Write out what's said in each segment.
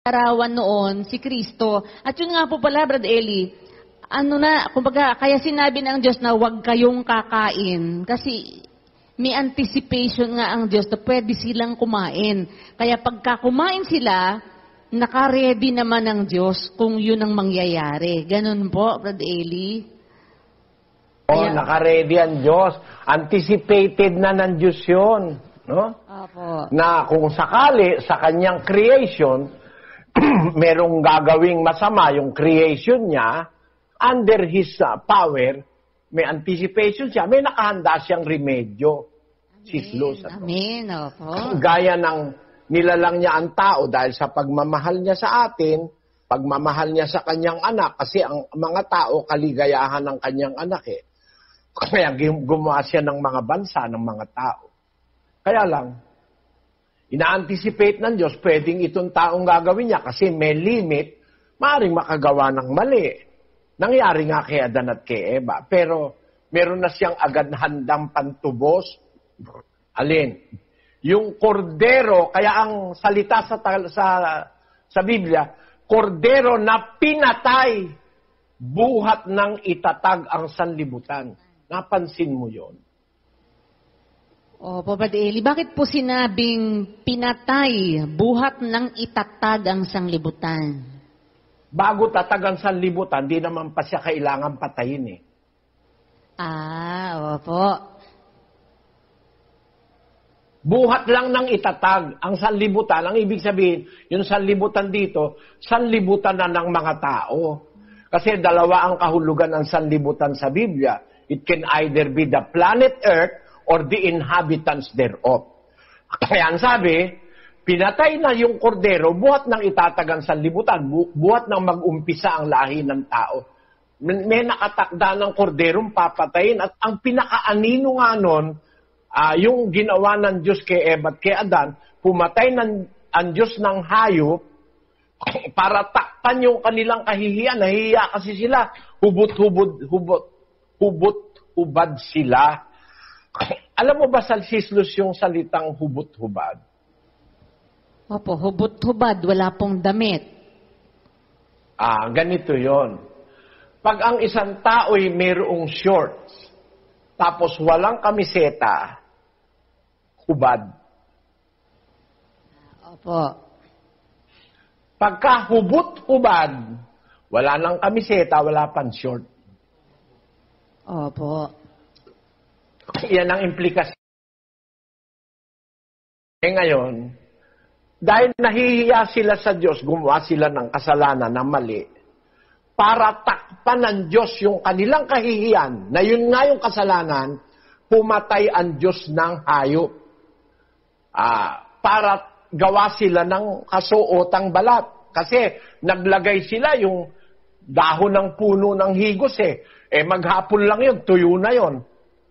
larawan noon si Kristo. At yun nga po pala, Brad Eli, kumbaga, kaya sinabi ng Diyos na huwag kayong kakain. Kasi may anticipation nga ang Diyos na pwede silang kumain. Kaya pagka kumain sila, naka-ready naman ng Diyos kung yun ang mangyayari. Ganun po, Brad Eli. Naka-ready ang Diyos. Anticipated na ng Diyos yun. No? Opo. Na kung sakali sa kanyang creation, merong gagawing masama yung creation niya, under His power, may anticipation siya, may nakahanda siyang remedyo. Sislus. Amen. Opo. Gaya ng nilalang niya ang tao dahil sa pagmamahal niya sa atin, pagmamahal niya sa kanyang anak, kasi ang mga tao kaligayahan ng kanyang anak eh. Kaya gumawa siya ng mga bansa, ng mga tao. Kaya lang, ina-anticipate ng Diyos, pwedeng itong taong gagawin niya kasi may limit, maaaring makagawa ng mali. Nangyari nga kay Adan at kay Eva. Pero meron na siyang agad handang pantubos. Alin? Yung kordero, kaya ang salita sa Biblia, kordero na pinatay, buhat ng itatag ang sanlibutan. Napansin mo yon? Opo, Brad Eli, bakit po sinabing pinatay, buhat ng itatag ang sanglibutan? Bago tatag ang sanlibutan, di naman pa siya kailangan patayin eh. Opo. Buhat lang ng itatag ang sanlibutan. Ang ibig sabihin, yung sanlibutan dito, sanlibutan na ng mga tao. Kasi dalawa ang kahulugan ng sanlibutan sa Biblia. It can either be the planet Earth or the inhabitants thereof. Kaya ang sabi, pinatay na yung kordero, buhat ng itatagang sanlibutan, buhat ng mag-umpisa ang lahi ng tao. May nakatakda ng korderong papatayin at ang pinakaanino nga nun, yung ginawa ng Diyos kay Eva at kay Adan, pumatay ang Diyos ng hayop para takpan yung kanilang kahihiyan. Nahihiya kasi sila, hubot-hubad sila. Alam mo ba sa Sislus yung salitang hubot-hubad? Opo, hubot-hubad, wala pong damit. Ganito yon. Pag ang isang tao'y mayroong shorts, tapos walang kamiseta, hubad. Opo. Pagka hubot-hubad, wala nang kamiseta, wala pang short. Opo. Yan ang implikasyon. Ngayon, dahil nahihiya sila sa Diyos, gumawa sila ng kasalanan na mali, para takpan ng Diyos yung kanilang kahihiyan, na yun nga yung kasalanan, pumatay ang Diyos ng hayop. Para gawa sila ng kasuotang balat. Kasi naglagay sila yung dahon ng puno ng higos eh. Maghapon lang yun, tuyo na yun.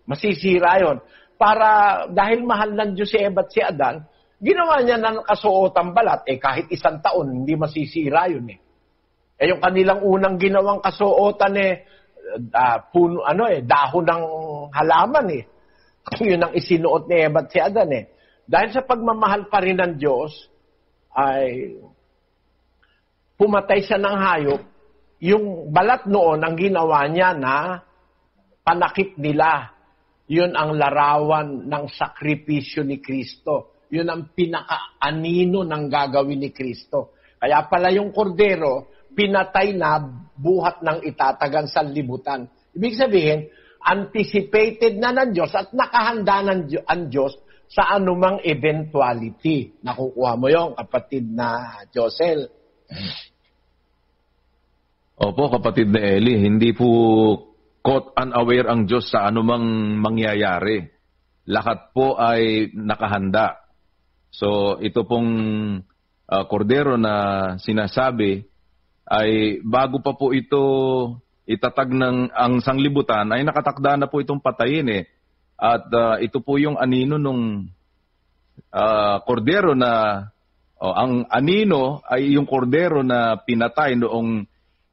Masisira yun. Para, dahil mahal ng Diyos si Eva at si Adan, ginawa niya ng kasuotang balat, kahit 1 taon, hindi masisira yun eh. Yung kanilang unang ginawang kasuotan dahon ng halaman eh. Yun ang isinuot ni Eva at si Adan eh. Dahil sa pagmamahal pa rin ng Diyos, ay pumatay siya ng hayop, yung balat noon ang ginawa niya na panakip nila. Yun ang larawan ng sakripisyo ni Kristo. Yun ang pinakaanino ng gagawin ni Kristo. Kaya pala yung kordero, pinatay na buhat ng itatagang sanlibutan. Ibig sabihin, anticipated na ng Diyos at nakahanda ang Diyos sa anumang eventuality. Nakukuha mo yung kapatid na Josel. Opo, kapatid na Eli, hindi po caught unaware ang Diyos sa anumang mangyayari. Lahat po ay nakahanda. So ito pong kordero na sinasabi ay bago pa po ito itatag ng ang sanglibutan ay nakatakda na po itong patayin eh. At ito po yung anino nung kordero na ang anino ay yung kordero na pinatay noong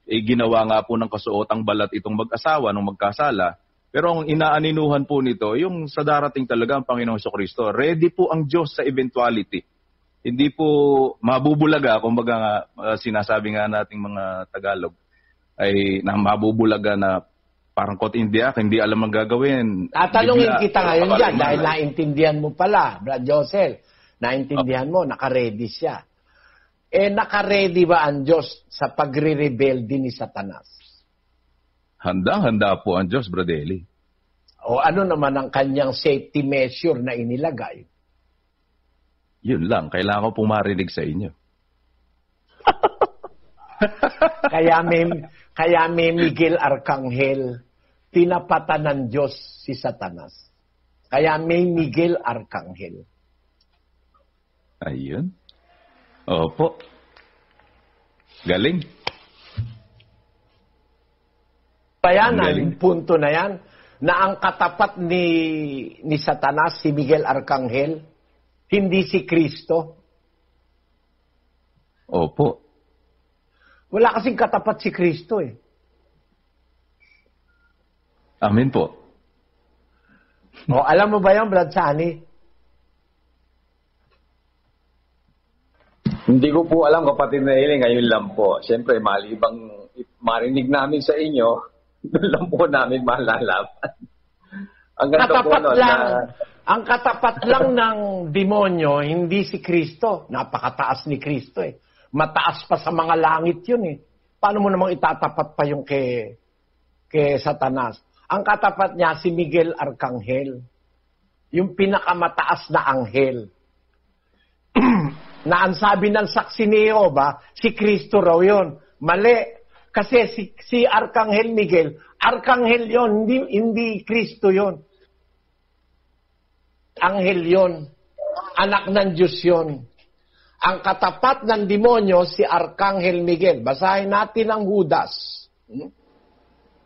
ginawa nga po ng kasuotang balat itong mag-asawa nung magkasala. Pero ang inaaninuhan po nito, yung sa darating talaga ang Panginoong Jesucristo. Ready po ang Diyos sa eventuality. hindi po mabubulaga, kumbaga sinasabi nga nating mga Tagalog, ay na mabubulaga na parang kot India, hindi alam ang gagawin. Tatanungin kita ngayon dyan, dahil Papalima. naintindihan mo pala, Brad Josel, naintindihan mo, nakaredy siya. Nakaredy ba ang Diyos sa pagre-rebelde ni Satanas? Handang-handa po ang Diyos, Bradeli. O ano naman ang kanyang safety measure na inilagay? Yun lang, kailangan ko pong marinig sa inyo. Kaya may Miguel Arcangel, tinapatan ng Diyos si Satanas. Kaya may Miguel Arcangel. Ayun. Opo. Galing. Kaya Ang galing. ang punto na yan, na ang katapat ni Satanas, si Miguel Arcangel, hindi si Kristo. Opo. Wala kasing katapat si Kristo eh. Amen po. O, alam mo ba yan, Brad Sani? Hindi ko po alam, kapatid na Eli, ngayon lang po. Siyempre, malibang marinig namin sa inyo, doon lang po namin malalaman. Ang ganda po Katapat nun lang. na, Ang katapat lang ng demonyo, hindi si Kristo. Napakataas ni Kristo eh. Mataas pa sa mga langit yun eh. Paano mo namang itatapat pa yung kay Satanas? Ang katapat niya si Miguel Arcangel. Yung pinakamataas na anghel. Na ang sabi ng saksi ni Jehovah, si Kristo raw yun. Mali. Kasi si Arcangel Miguel, Arcangel yon, hindi Kristo yon. Anghel yon. Anak ng Diyos yon. Ang katapat ng demonyo, si Arcangel Miguel. Basahin natin ang Judas.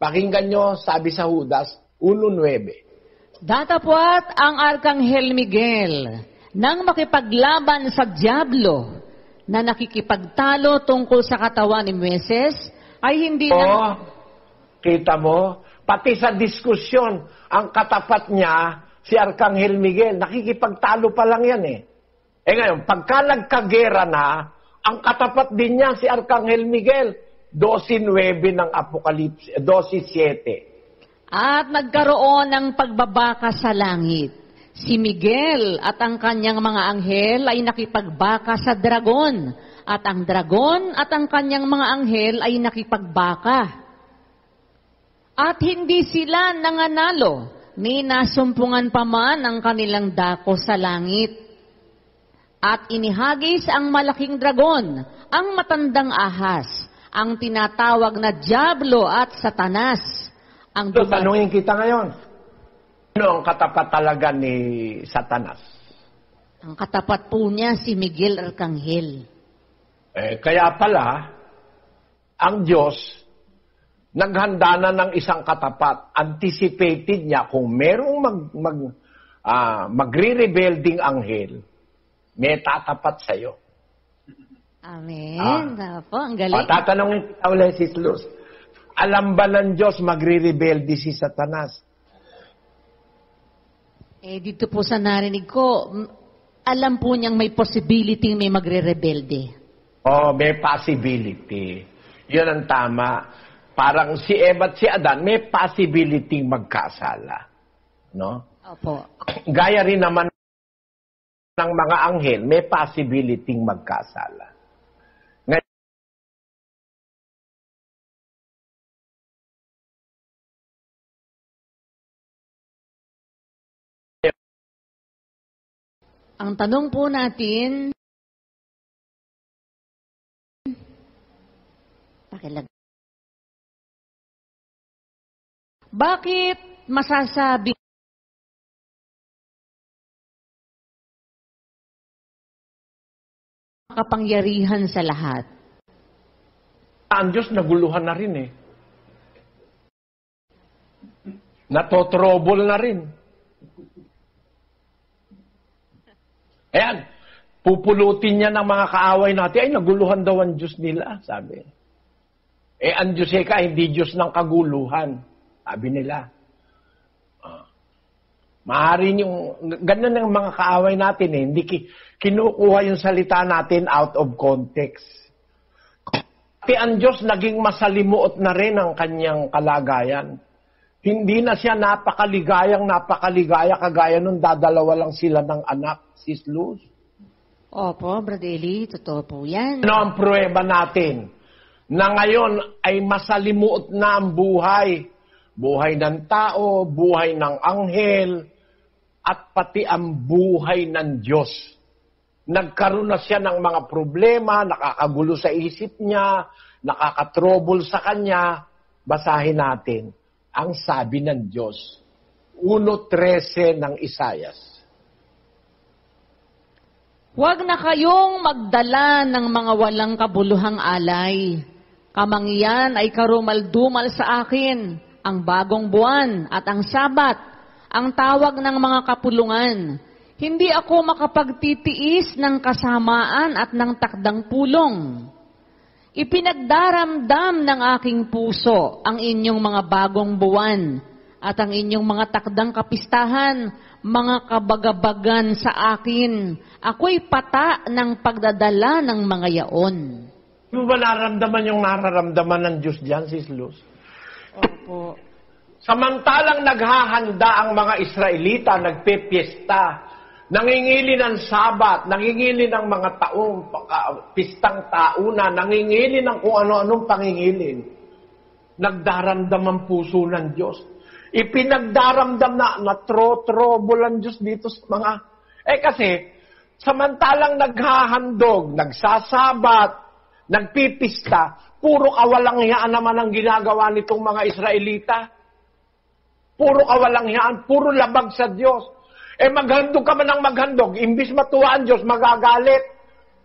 Pakinggan nyo, sabi sa Judas, 1:9. Datapwat ang Arkanghel Miguel nang makipaglaban sa Diablo na nakikipagtalo tungkol sa katawan ni Moises ay hindi na... Kita mo? Pati sa diskusyon, ang katapat niya, si Arcangel Miguel, nakikipagtalo pa lang yan eh. Ngayon, pagka nagkagera na, ang katapat din niya si Arcangel Miguel, 12:9 ng Apokalipsis, 12:7. At nagkaroon ng pagbabaka sa langit. Si Miguel at ang kanyang mga anghel ay nakipagbaka sa dragon. At ang dragon at ang kanyang mga anghel ay nakipagbaka. At hindi sila nanganalo, ni nasumpungan pa man ang kanilang dako sa langit. At inihagis ang malaking dragon, ang matandang ahas, ang tinatawag na Diablo at Satanas. Ang So, tanungin kita ngayon, ano ang katapat talaga ni Satanas? Ang katapat po niya si Miguel Arcangel. Kaya pala, ang Diyos, naghanda na ng isang katapat. Anticipated niya kung merong magre-rebelding anghel, may tatapat sa'yo. Amen. Po, ang galing. Tatanungin kita ulit, Sis Luz. Alam ba ng Diyos magre-rebelde si Satanas? Dito po sa narinig ko, alam po niyang may possibility may magre-rebelde. May possibility. Yun ang tama. Parang si Eva at si Adan, may possibility magkasala. No? Opo. Gaya rin naman ng mga anghel, may possibility magkasala. Ang tanong po natin, bakit masasabi kapangyarihan sa lahat? Ang Diyos naguluhan na rin eh. Natotrobol na rin. Ayan, pupulutin niya ng mga kaaway natin, ay naguluhan daw ang Diyos nila, sabi. Ang Diyos hindi Diyos ng kaguluhan, sabi nila. Maaari yung, ganun ang mga kaaway natin eh. Hindi kinukuha yung salita natin out of context. Pati ang Diyos naging masalimuot na rin ang kanyang kalagayan. Hindi na siya napakaligaya kagaya nung dadalawa lang sila ng anak, Sis Luz. Opo, Brother Eli, totoo po yan. Ano ang pruweba natin? Na ngayon ay masalimuot na ang buhay. Buhay ng tao, buhay ng anghel, at pati ang buhay ng Diyos. Nagkaroon na siya ng mga problema, nakakagulo sa isip niya, nakakatrouble sa kanya. Basahin natin ang sabi ng Diyos. 1:13 ng Isaias. Huwag na kayong magdala ng mga walang kabuluhang alay. Kamangyan ay karumal-dumal sa akin, ang bagong buwan at ang Sabat, ang tawag ng mga kapulungan. Hindi ako makapagtitiis ng kasamaan at ng takdang pulong. Ipinagdaramdam ng aking puso ang inyong mga bagong buwan at ang inyong mga takdang kapistahan, mga kabagabagan sa akin. Ako'y pata ng pagdadala ng mga yaon. Hindi mo ba nararamdaman yung nararamdaman ng Diyos diyan, Sis Luz? Opo. Samantalang naghahanda ang mga Israelita, nagpipiesta, nangingili ng Sabat, nangingili ng mga pistang tauna, nangingili ng kung ano-anong pangingilin. Nagdaramdam ang puso ng Diyos. Ipinagdaramdam na trouble ang Diyos dito sa mga... kasi, samantalang naghahandog, nagsasabat, nagpipista, puro kawalanghiyaan naman ang ginagawa nitong mga Israelita. Puro kawalanghiyaan, puro labag sa Diyos. Maghandog ka man ng maghandog, imbis matuwa ang Diyos, magagalit.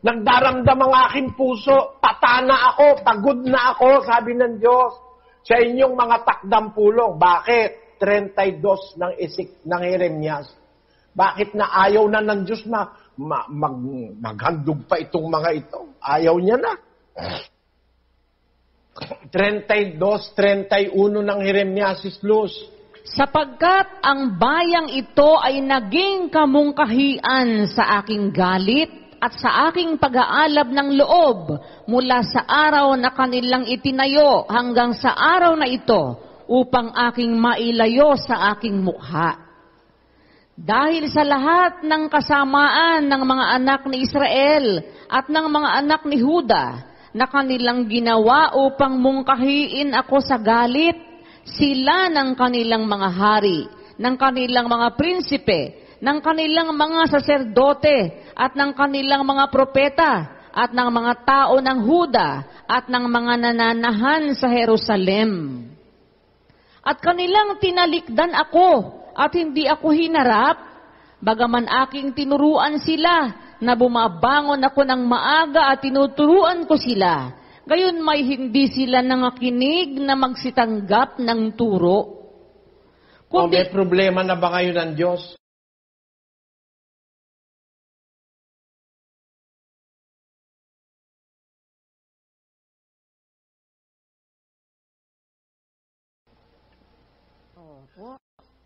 Nagdaramdam ang aking puso, patana ako, pagod na ako, sabi ng Diyos, sa inyong mga takdang pulong. Bakit? 32 ng Jeremias. Bakit na ayaw na ng Diyos na maghandog pa itong mga ito? Ayaw niya na. 32, 31 ng Jeremias, Luz. Sapagkat ang bayang ito ay naging kamungkahian sa aking galit at sa aking pag-aalab ng loob mula sa araw na kanilang itinayo hanggang sa araw na ito upang aking mailayo sa aking mukha. Dahil sa lahat ng kasamaan ng mga anak ni Israel at ng mga anak ni Huda na kanilang ginawa upang mungkahiin ako sa galit, sila ng kanilang mga hari, ng kanilang mga prinsipe, ng kanilang mga saserdote, at ng kanilang mga propeta, at ng mga tao ng Huda, at ng mga nananahan sa Jerusalem. At kanilang tinalikdan ako, at hindi ako hinarap, bagaman aking tinuruan sila, na bumabangon ako ng maaga at tinuturuan ko sila. Gayon may hindi sila nangakinig na magsitanggap ng turo. May problema na ba ngayon ng Diyos?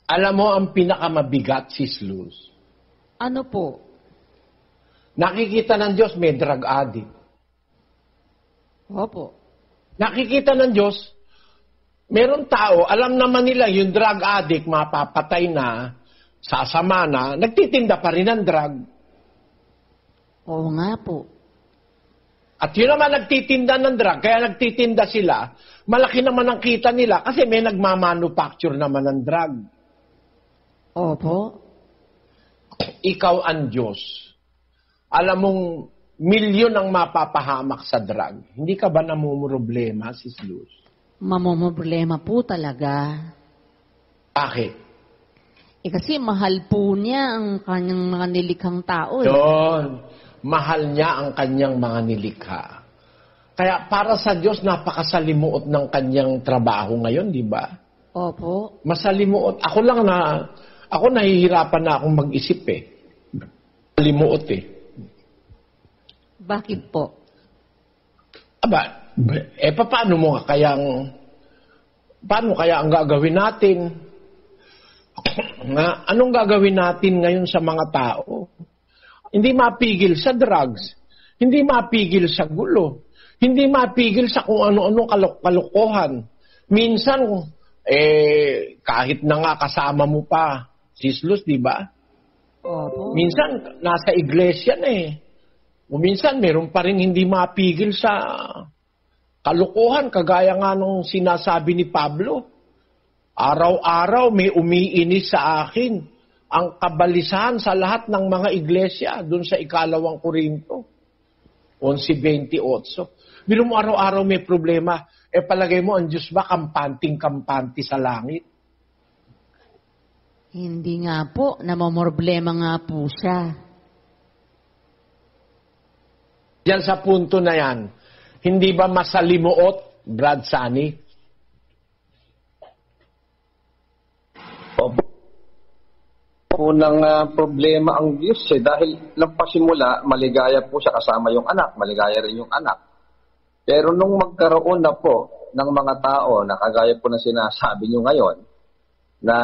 Alam mo ang pinakamabigat, Sis Luz? Ano po? Nakikita ng Diyos may drug addict. Opo. Nakikita ng Diyos, meron tao, alam naman nila yung drug addict, mapapatay na, sasama na, nagtitinda pa rin ng drug. Oo nga po. At yun naman nagtitinda ng drug, kaya nagtitinda sila, malaki naman ang kita nila kasi may nagmamanufacture naman ng drug. Opo. Ikaw ang Diyos. Alam mong milyon ang mapapahamak sa drug. Hindi ka ba namumroblema, Sis Luz? Mamumroblema po talaga. Bakit? Kasi mahal po niya ang kanyang mga nilikhang tao. Yun. Mahal niya ang kanyang mga nilikha. Kaya para sa Diyos, napakasalimuot ng kanyang trabaho ngayon, di ba? Opo. Masalimuot. Ako nahihirapan na akong mag-isip eh. Masalimuot eh. Bakit po? Paano kaya ang gagawin natin? Na anong gagawin natin ngayon sa mga tao? Hindi mapigil sa drugs, hindi mapigil sa gulo, hindi mapigil sa kung ano-ano kalokohan. Minsan, kahit na nga kasama mo pa, Sis Luz, di ba? Opo. Minsan, nasa iglesia na eh. O minsan, meron pa rin hindi mapigil sa kalokohan, kagaya nga nung sinasabi ni Pablo. Araw-araw may umiinis sa akin ang kabalisahan sa lahat ng mga iglesia doon sa 2 Korinto 11:28. Biro mo araw-araw may problema. Palagay mo, ang Diyos ba kampanting-kampanti sa langit? Hindi nga po, namamroblema nga po siya. Diyan sa punto na yan, hindi ba masalimuot, Brad Sani? Unang problema ang Diyos dahil lang pasimula, maligaya po siya kasama yung anak, maligaya rin yung anak. Pero nung magkaroon na po ng mga tao na kagaya po na sinasabi nyo ngayon, na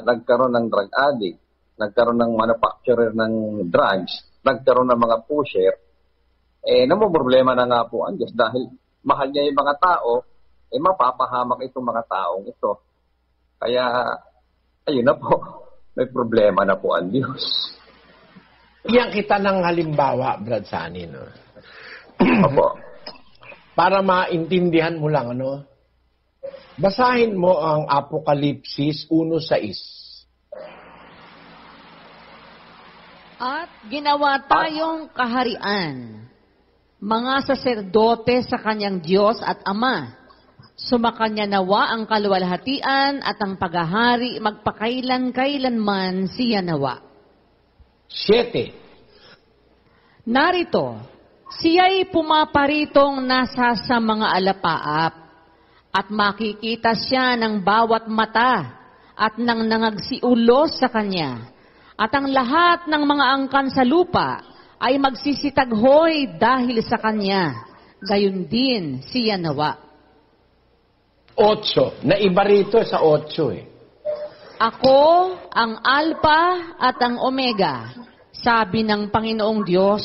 nagkaroon ng drug addict, nagkaroon ng manufacturer ng drugs, nagkaroon ng mga pusher, namumroblema na nga po ang Diyos dahil mahal niya yung mga tao, mapapahamak itong mga taong ito. Kaya, ayun na po, may problema na po ang Diyos. Iyan kita ng halimbawa, Brad Sani, no? Opo. Para maintindihan mo lang, ano? Basahin mo ang Apokalipsis 1:6. At ginawa tayong kaharian, mga saserdote sa kanyang Diyos at Ama. Sumakanya nawa ang kaluwalhatian at ang paghahari magpakailan-kailanman siya nawa. 7. Narito, siya'y pumaparitong nasa sa mga alapaap at makikita siya ng bawat mata at ng nangagsiulos sa kanya. At ang lahat ng mga angkan sa lupa ay magsisitaghoy dahil sa kanya. Gayon din siya nawa. 8. Naiba rito sa 8 Ako ang Alpha at ang Omega, sabi ng Panginoong Diyos,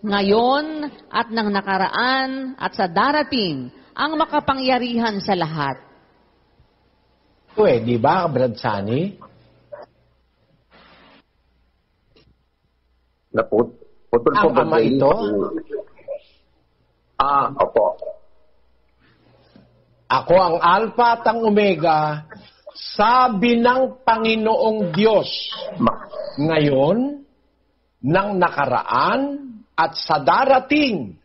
ngayon at ng nakaraan at sa darating, ang makapangyarihan sa lahat. Di ba, Brad Sani? Putol po Ang ama ito? Opo. Ako ang Alpha at ang Omega, sabi ng Panginoong Diyos, ngayon, ng nakaraan, at sa darating,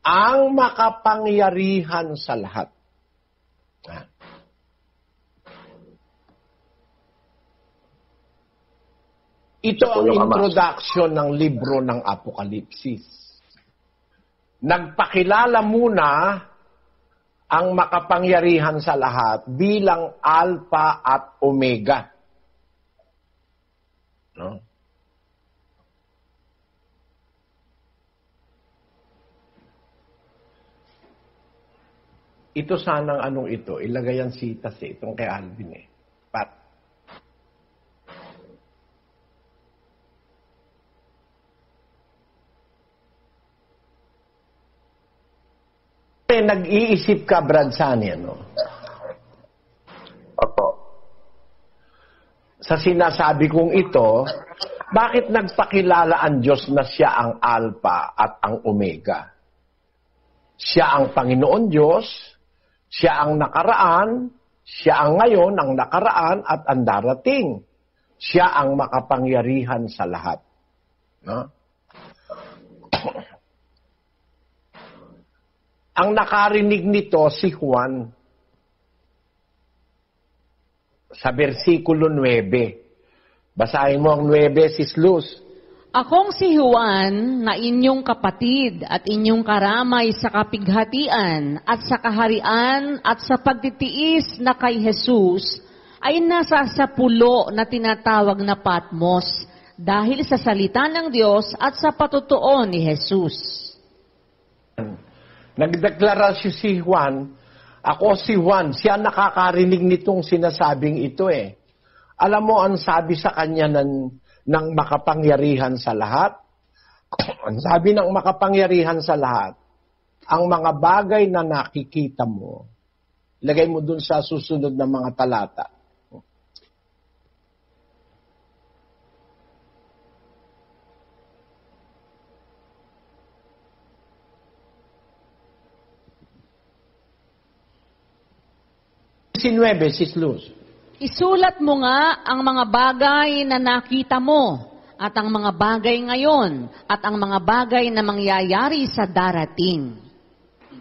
ang makapangyarihan sa lahat. Ito ang introduction ng libro ng Apokalipsis. Nagpakilala muna ang makapangyarihan sa lahat bilang Alpha at Omega. No? Ito sanang anong ito, ilagay ang sitas itong kay Alvin Pat. Nag-iisip ka, Brad Sani, ano? Opo. Sa sinasabi kong ito, bakit nagpakilala ang Diyos na siya ang Alpha at ang Omega? Siya ang Panginoon Diyos, siya ang nakaraan, siya ang ngayon, ang nakaraan at ang darating. Siya ang makapangyarihan sa lahat. No? Ang nakarinig nito si Juan sa versikulo 9. Basahin mo ang 9, Sis Luz. Akong si Juan na inyong kapatid at inyong karamay sa kapighatian at sa kaharian at sa pagtitiis na kay Jesus ay nasa sapulo na tinatawag na Patmos dahil sa salita ng Diyos at sa patutuo ni Jesus. Nagdeklarasyon si Juan, ako si Juan, siya nakakarinig nitong sinasabing ito . Alam mo ang sabi sa kanya ng makapangyarihan sa lahat? Ang sabi ng makapangyarihan sa lahat, ang mga bagay na nakikita mo, lagay mo dun sa susunod na mga talata. Sis Luz. Isulat mo nga ang mga bagay na nakita mo at ang mga bagay ngayon at ang mga bagay na mangyayari sa darating.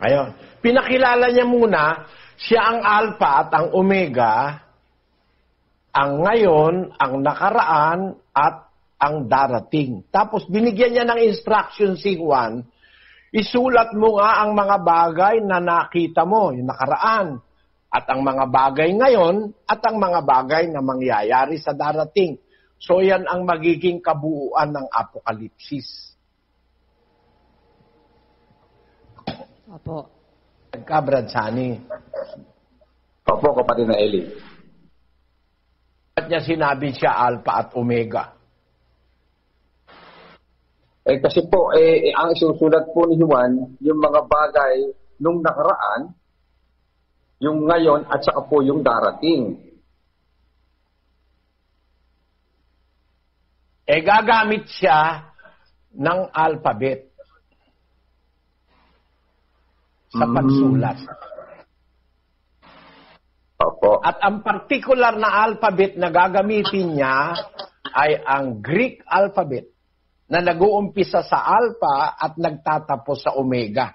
Ayun. Pinakilala niya muna, siya ang Alpha at ang Omega, ang ngayon, ang nakaraan, at ang darating. Tapos binigyan niya ng instruction si Juan, isulat mo nga ang mga bagay na nakita mo, yung nakaraan, at ang mga bagay ngayon, at ang mga bagay na mangyayari sa darating. So yan ang magiging kabuuan ng Apokalipsis. Opo. Kabrad Sani. Opo, kapatid na Eli. At niya sinabi siya Alpha at Omega. Kasi po, ang isusulat po ni Juan, yung mga bagay nung nakaraan, yung ngayon, at saka po yung darating. Gagamit siya ng alphabet sa pagsulat. Opo. At ang particular na alphabet na gagamitin niya ay ang Greek alphabet na nag-uumpisa sa Alpha at nagtatapos sa Omega.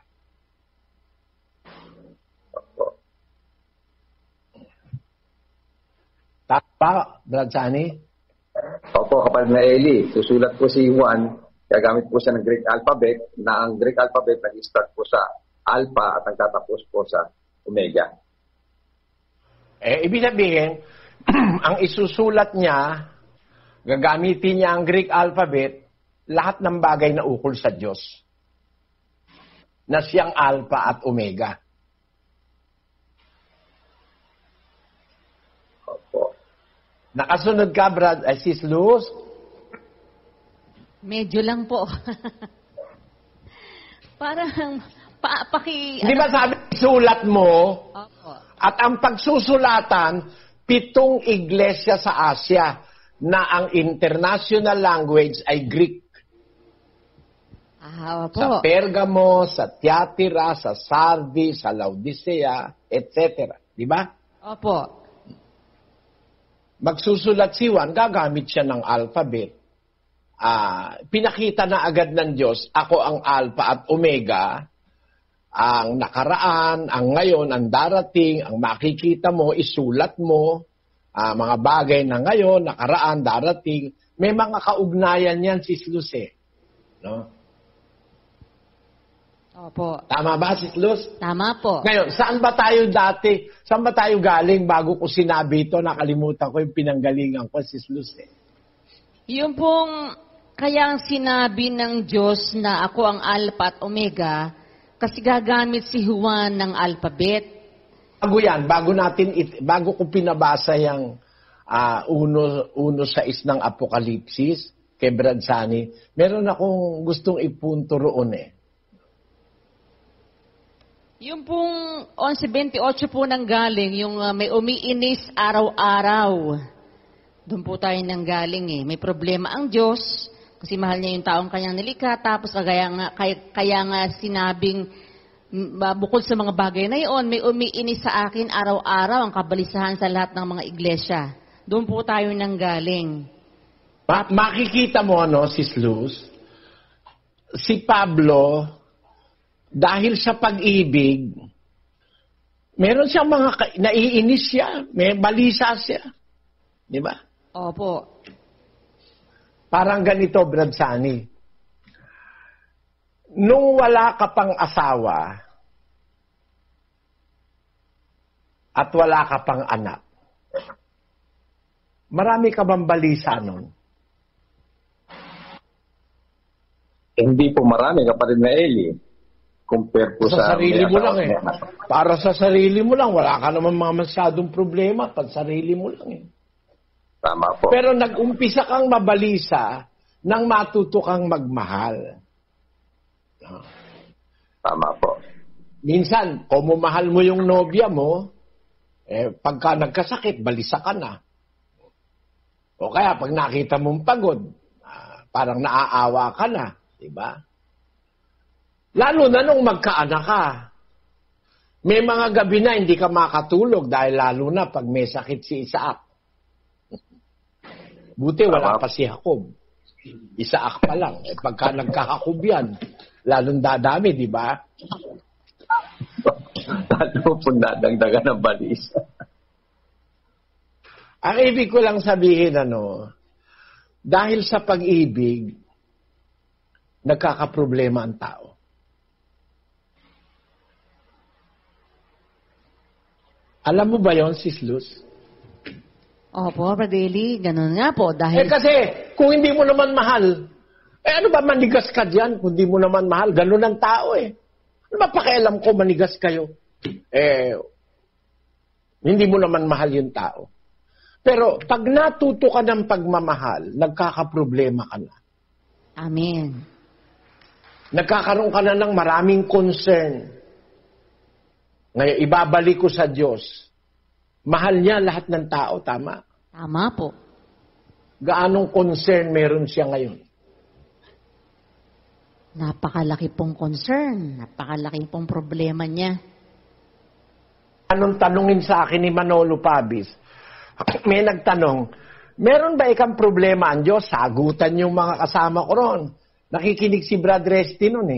Tama, Brad Sani? Opo, kapatid na Eli. Susulat po si Juan, gagamit po siya ng Greek alphabet, na ang Greek alphabet nag-start po sa Alpha at nagtatapos po sa Omega. Ibig sabihin, ang isusulat niya, gagamitin niya ang Greek alphabet, lahat ng bagay na ukol sa Diyos. Na siyang Alpha at Omega. Opo. Nakasunod ka, Brad, Sis Luz? Medyo lang po. Parang, Di ba sabi, sulat mo, Opo. at ang pagsusulatan, 7 iglesia sa Asia, na ang international language ay Greek. Opo. Sa Pergamo, sa Tiatira, sa Sardis, sa Laodicea, etc. Di ba? Opo. Magsusulat si Juan, gagamit siya ng alphabet. Pinakita na agad ng Diyos, ako ang Alpha at Omega, ang nakaraan, ang ngayon, ang darating, ang makikita mo, isulat mo, mga bagay na ngayon, nakaraan, darating. May mga kaugnayan yan, Sis Luz, no? Opo. Tama ba, Sis Luz? Tama po. Ngayon, saan ba tayo dati? Saan ba tayo galing bago ko sinabi ito? Nakalimutan ko yung pinanggalingan ko, Sis Luz. Yung pong kaya ang sinabi ng Diyos na ako ang Alpha at Omega, kasi gagamit si Juan ng alphabet. Bago yan, bago ko pinabasa yung 1:6 ng Apokalipsis kay Brad Sani, meron akong gustong ipunto roon Yung pong 11:28 po nang galing, yung may umiinis araw-araw. Doon po tayo nang galing May problema ang Diyos, kasi mahal niya yung taong kanyang nilikha, tapos kaya nga sinabing, bukod sa mga bagay na iyon, may umiinis sa akin araw-araw ang kabalisahan sa lahat ng mga iglesia. Doon po tayo nang galing. Makikita mo, Sis Luz, si Pablo, dahil sa pag-ibig, meron siyang mga naiinis siya, may balisa siya. Di ba? Opo. Parang ganito, Brad Sani. Nung wala ka pang asawa at wala ka pang anak, marami ka bang balisa nun? Hindi po marami, kapatid na Eli. Compare po Sa sarili mo lang asawa. Para sa sarili mo lang, wala ka naman mga masyadong problema pag sarili mo lang Tama po. Pero nag-umpisa kang mabalisa nang matuto kang magmahal. Tama po. Minsan, kung mahal mo yung nobya mo, pagka nagkasakit, balisa ka na. O kaya, pag nakita mong pagod, parang naaawa ka na. Diba? Lalo na nung magkaanak ka. May mga gabi na hindi ka makatulog dahil lalo na pag may sakit si Isaac. Buti wala pa si Jacob. Isaac pa lang. Pagka nagka-Jacob yan, lalong dadami, di ba? Lalo pong dadagdagan ng balisa. Ang ibig ko lang sabihin, dahil sa pag-ibig, nagkakaproblema ang tao. Alam mo ba yon, Sis Luz? Opo, Pradeli, ganun nga po. Dahil Kasi, kung hindi mo naman mahal, ano ba manigas ka dyan kung hindi mo naman mahal? Ganun ang tao Ano ba pakialam ko manigas kayo? Hindi mo naman mahal yung tao. Pero pag natuto ka ng pagmamahal, nagkakaproblema ka na. Amen. Nagkakaroon ka na ng maraming concern. Ngayon, ibabalik ko sa Diyos. Mahal niya lahat ng tao, tama? Tama po. Gaanong concern meron siya ngayon? Napakalaki pong concern. Napakalaki pong problema niya. Anong tanungin sa akin ni Manolo Pabis? May nagtanong, meron ba ikang problema ang Diyos? Sagutan yung mga kasama ko ron. Nakikinig si Brad Resty nun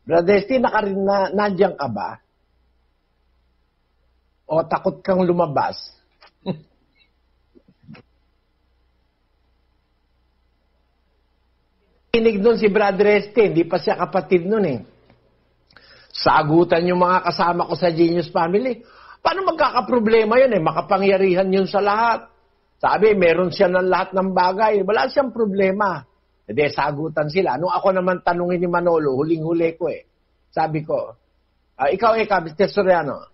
Brad Resty, nandiyan ka ba? O takot kang lumabas? Kinig nun si Brad Resty, hindi pa siya kapatid nun Sagutan yung mga kasama ko sa Genius Family. Paano magkakaproblema yun Makapangyarihan yun sa lahat. Sabi, meron siya ng lahat ng bagay. Wala siyang problema. Sagutan sila. Nung ako naman tanungin ni Manolo, huling-huli ko Sabi ko, ikaw Mr. Soriano,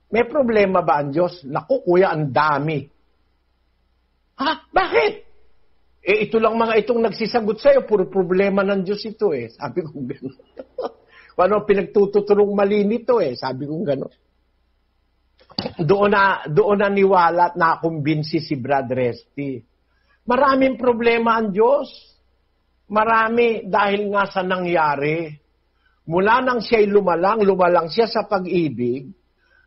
may problema ba ang Diyos? Naku, kuya, ang dami. Ha? Bakit? Ito lang mga itong nagsisagot sa'yo, puro problema ng Diyos ito Sabi ko gano'n. Paano pinagtututurong mali nito Sabi ko gano'n. Doon na niwala at nakumbinsi si Brad Resty. Maraming problema ang Diyos. Marami dahil nga sa nangyari. Mula nang siya'y lumalang siya sa pag-ibig,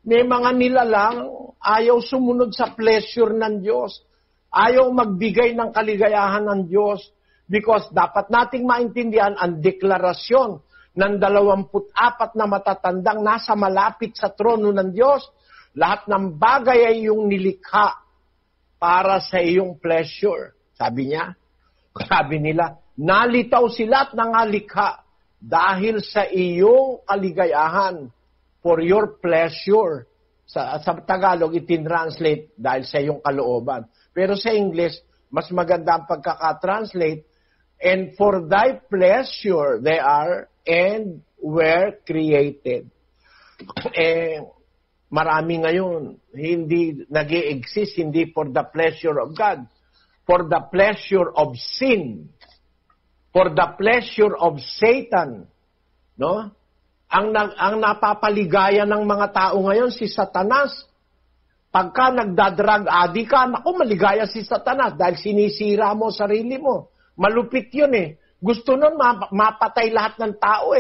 may mga nilalang ayaw sumunod sa pleasure ng Diyos. Ayaw magbigay ng kaligayahan ng Diyos. Because dapat nating maintindihan ang deklarasyon ng 24 na matatandang nasa malapit sa trono ng Diyos. Lahat ng bagay ay iyong nilikha para sa iyong pleasure. Sabi nila, nalitaw sila at nangalikha dahil sa iyong kaligayahan, for your pleasure. Sa Tagalog, itin-translate dahil sa iyong kalooban. Pero sa English, mas maganda ang pagkaka-translate, and for thy pleasure they are and were created. Marami ngayon, hindi nag-i-exist, hindi for the pleasure of God, for the pleasure of sin, for the pleasure of Satan. No? Ang napapaligaya ng mga tao ngayon, si Satanas. Pagka nagdadrag addict ka, naku, maligaya si Satanas dahil sinisira mo sarili mo. Malupit yun Gusto nun mapatay lahat ng tao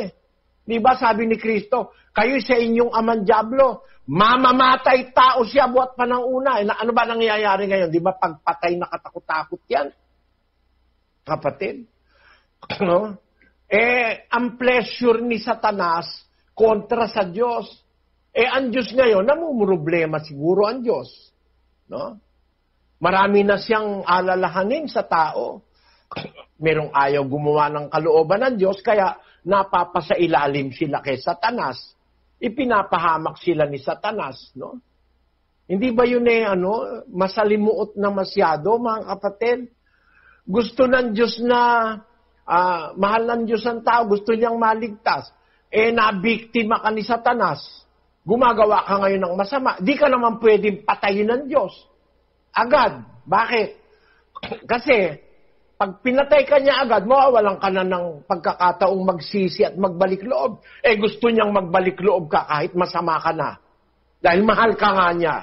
Di ba sabi ni Kristo, kayo sa inyong amang diablo, mamamatay tao siya buhat pa ng una. Ano ba nangyayari ngayon? Di ba pagpatay na katakot-takot yan? Kapatid? No? Ang pleasure ni Satanas kontra sa Diyos. Ang Diyos ngayon, namumroblema siguro ang Diyos. No? Marami na siyang alalahanin sa tao. Merong ayaw gumawa ng kalooban ng Diyos, kaya napapasailalim sila kay Satanas. Ipinapahamak sila ni Satanas. No? Hindi ba yun masalimuot na masyado, mga kapatid? Gusto ng Diyos na mahal ng Diyos ang tao, gusto niyang maligtas. Nabiktima ka ni Satanas. Gumagawa ka ngayon ng masama. Di ka naman pwedeng patayin ng Diyos. Agad. Bakit? Kasi, pag pinatay ka niya agad, mawawalan ka na ng pagkakataong magsisi at magbalik loob. Gusto niyang magbalik loob ka kahit masama ka na. Dahil mahal ka nga niya.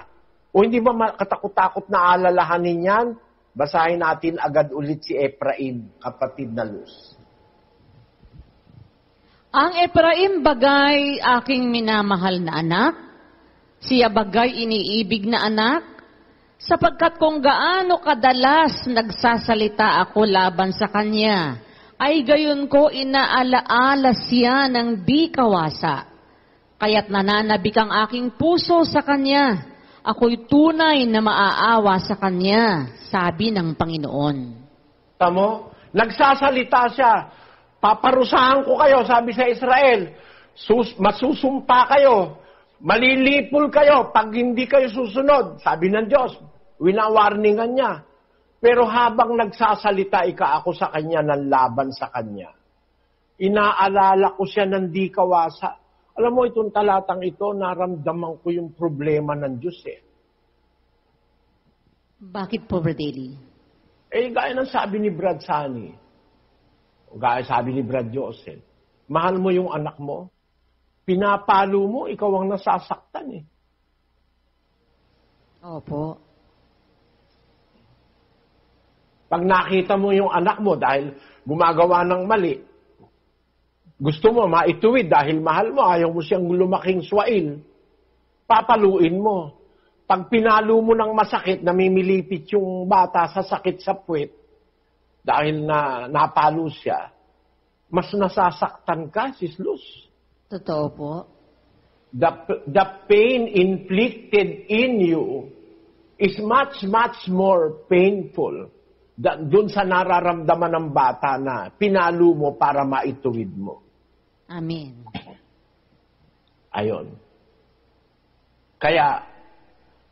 O hindi ba katakot-takot na alalahanin yan? Basahin natin agad ulit si Ephraim, kapatid na Luz. Ang Ephraim bagay aking minamahal na anak, siya bagay iniibig na anak, sapagkat kung gaano kadalas nagsasalita ako laban sa kanya, ay gayon ko inaalaala siya ng di kawasa. Kaya't nananabik ang aking puso sa kanya, ako'y tunay na maaawa sa kanya, sabi ng Panginoon. Tamo, nagsasalita siya, paparusahan ko kayo, sabi sa Israel, masusumpa kayo, malilipol kayo pag hindi kayo susunod, sabi ng Diyos. Winawarningan niya. Pero habang nagsasalita ako sa kanya ng laban sa kanya, inaalala ko siya ng di kawasa. Alam mo, itong talatang ito, naramdaman ko yung problema ng Diyos Bakit po, Brother Eli? Gaya ng sabi ni Brad Sani, gaya sabi ni Brad Joseph, mahal mo yung anak mo, pinapalo mo, ikaw ang nasasaktan Opo. Pag nakita mo yung anak mo dahil gumagawa ng mali, gusto mo maituwid dahil mahal mo, ayaw mo siyang lumaking swail, papaluin mo. Pag pinalo mo ng masakit, namimilipit yung bata sa sakit sa puwet, dahil na napalo siya, mas nasasaktan ka, Sis Luz. Totoo po. The pain inflicted in you is much, much more painful doon sa nararamdaman ng bata na pinalo mo para maituwid mo. Amen. Ayon. Kaya,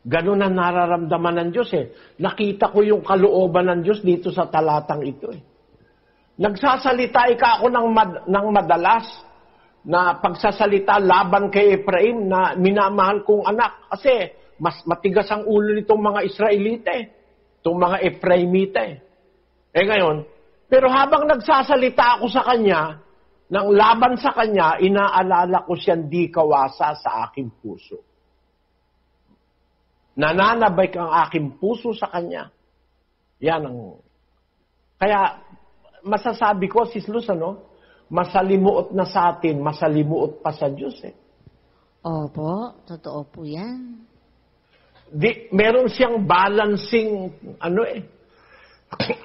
ganun ang nararamdaman ng Diyos Nakita ko yung kalooban ng Diyos dito sa talatang ito Nagsasalita ako ng madalas na pagsasalita laban kay Ephraim na minamahal kong anak. Kasi mas matigas ang ulo nitong mga Israelita itong mga Ephraimita ngayon, pero habang nagsasalita ako sa kanya, ng laban sa kanya, inaalala ko siyang di kawasa sa aking puso. Nananabay ang aking puso sa kanya. Yan ang... Kaya, masasabi ko, Sis Luz, masalimuot na sa atin, masalimuot pa sa Diyos Opo, totoo po yan. Meron siyang balancing,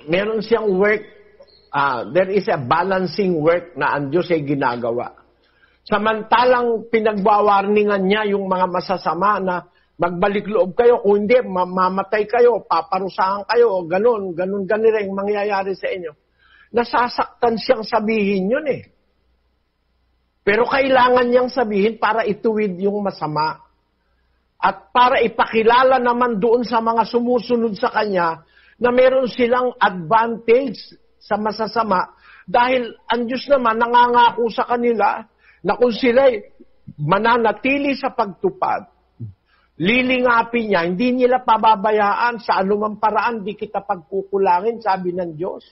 meron siyang work, there is a balancing work na ang Diyos ay ginagawa. Samantalang pinagbawarningan niya yung mga masasama na magbalik loob kayo, kung hindi, mamatay kayo, paparusahan kayo, ganun rin mangyayari sa inyo. Nasasaktan siyang sabihin yun Pero kailangan niyang sabihin para ituwid yung masama. At para ipakilala naman doon sa mga sumusunod sa kanya na meron silang advantage sa masasama dahil ang Diyos naman nangangako sa kanila na kung sila'y mananatili sa pagtupad, lilingapin niya, hindi nila pababayaan sa anumang paraan, di kita pagkukulangin, sabi ng Diyos.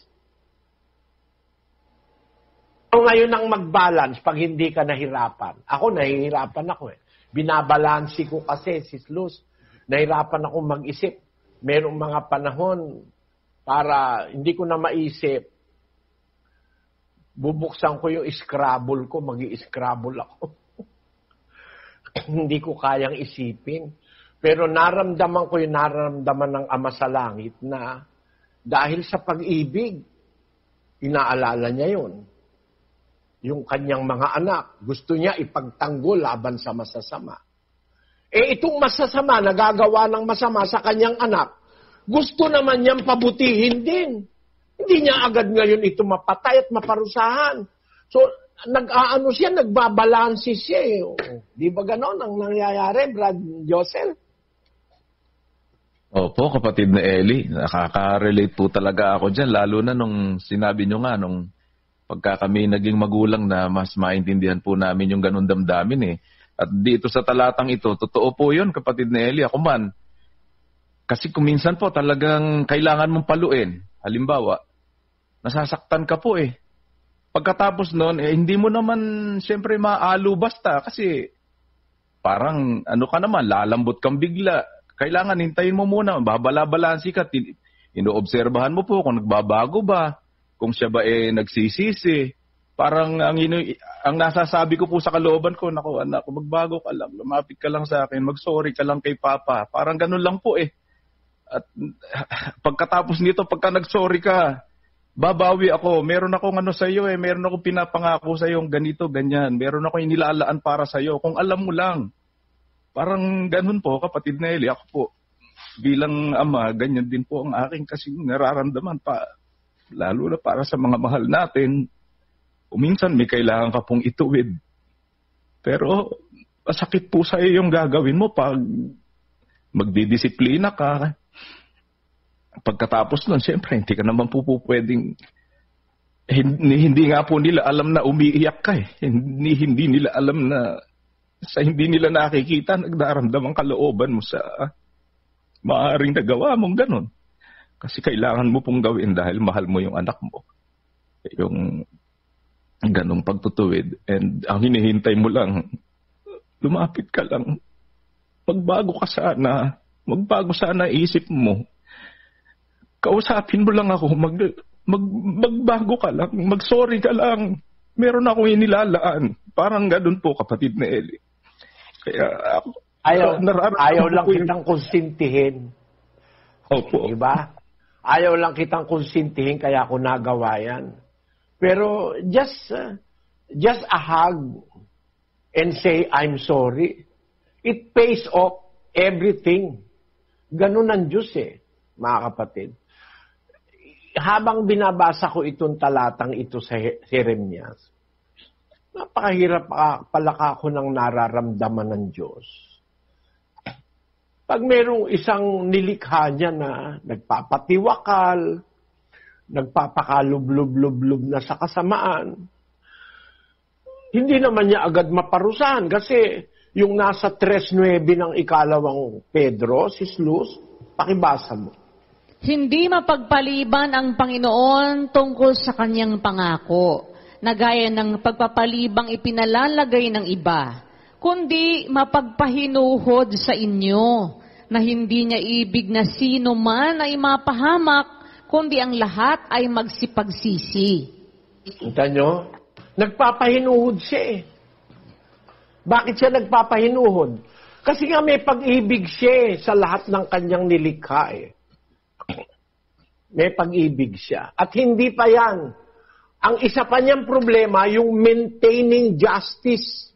So ngayon ang mag-balance pag hindi ka nahirapan. Ako, nahihirapan ako Binabalansi ko kasi, Sis Luz, nahirapan ako mag-isip. Merong mga panahon para hindi ko na maisip. Bubuksan ko yung Scrabble ko, mag-i-Scrabble ako. Hindi ko kayang isipin. Pero naramdaman ko yung naramdaman ng Ama sa Langit na dahil sa pag-ibig, inaalala niya yun. Yung kanyang mga anak, gusto niya ipagtanggol laban sa masasama. Itong masasama, nagagawa ng masama sa kanyang anak, gusto naman niyang pabutihin din. Hindi niya agad ngayon ito mapatay at maparusahan. So, nagbabalansi siya Di ba ganon ang nangyayari, Brad Joseph? Opo, kapatid na Eli, nakaka-relate po talaga ako dyan, lalo na nung sinabi nyo nga, nung pagka kami naging magulang na mas maintindihan po namin yung ganun damdamin At dito sa talatang ito, totoo po yun, kapatid na Eli. Ako man, Kasi kung minsan po talagang kailangan mong paluin. Halimbawa, nasasaktan ka po eh. Pagkatapos nun, hindi mo naman siyempre maalo basta kasi parang ano ka naman, lalambot kang bigla. Kailangan hintayin mo muna, babala-balansi ka, inoobserbahan mo po kung nagbabago ba, kung siya ba nagsisisi. Parang ang nasasabi ko po sa kalooban ko, naku anak, magbago ka lang, lumapit ka lang sa akin, mag-sorry ka lang kay Papa. Parang ganun lang po eh. At pagkatapos nito, pagka nag-sorry ka, babawi ako. Meron akong ano sa iyo eh, meron akong pinapangako sa iyo ganito, ganyan. Meron akong inilalaan para sa iyo. Kung alam mo lang. Parang ganun po, kapatid Nelly. Ako po, bilang ama, ganyan din po ang aking kasing nararamdaman pa. Lalo na para sa mga mahal natin. Minsan may kailangan ka pong ituwid. Pero masakit po sa iyo yung gagawin mo pag magdidisiplina ka. Pagkatapos nun, siyempre, hindi ka naman po pwedeng... Hindi nga po nila alam na umiiyak ka eh. Hindi nila alam na hindi nila nakikita, nagdaramdam ang kalooban mo sa maaaring nagawa mong ganun. Kasi kailangan mo pong gawin dahil mahal mo yung anak mo. Yung ganong pagtutuwid. And ang hinihintay mo lang, lumapit ka lang. Magbago sana isip mo. Kausapin mo lang ako, magbago ka lang, mag-sorry ka lang. Meron akong inilalaan. Parang ganun po, kapatid na Eli. Kaya ako, ayaw lang kitang konsintihin. Opo. Diba? Ayaw lang kitang konsintihin, kaya ako nagawa yan. Pero just a hug and say, I'm sorry. It pays off everything. Ganun ang Diyos eh, mga kapatid. Habang binabasa ko itong talatang ito sa Jeremias, napakahirap pala ako ng nararamdaman ng Diyos. Pag merong isang nilikha niya na nagpapatiwakal, nagpapakalub-lub-lub na sa kasamaan, hindi naman niya agad maparusahan kasi yung nasa 3:9 ng ikalawang Pedro, si Luz, pakibasa mo. Hindi mapagpaliban ang Panginoon tungkol sa kanyang pangako, na gaya ng pagpapalibang ipinalalagay ng iba, kundi mapagpahinuhod sa inyo, na hindi niya ibig na sino man ay mapahamak, kundi ang lahat ay magsipagsisi. Kita nyo? Nagpapahinuhod siya eh. Bakit siya nagpapahinuhod? Kasi nga may pag-ibig siya sa lahat ng kanyang nilikha eh. May pag-ibig siya. At hindi pa yan. Ang isa pa niyang problema, yung maintaining justice.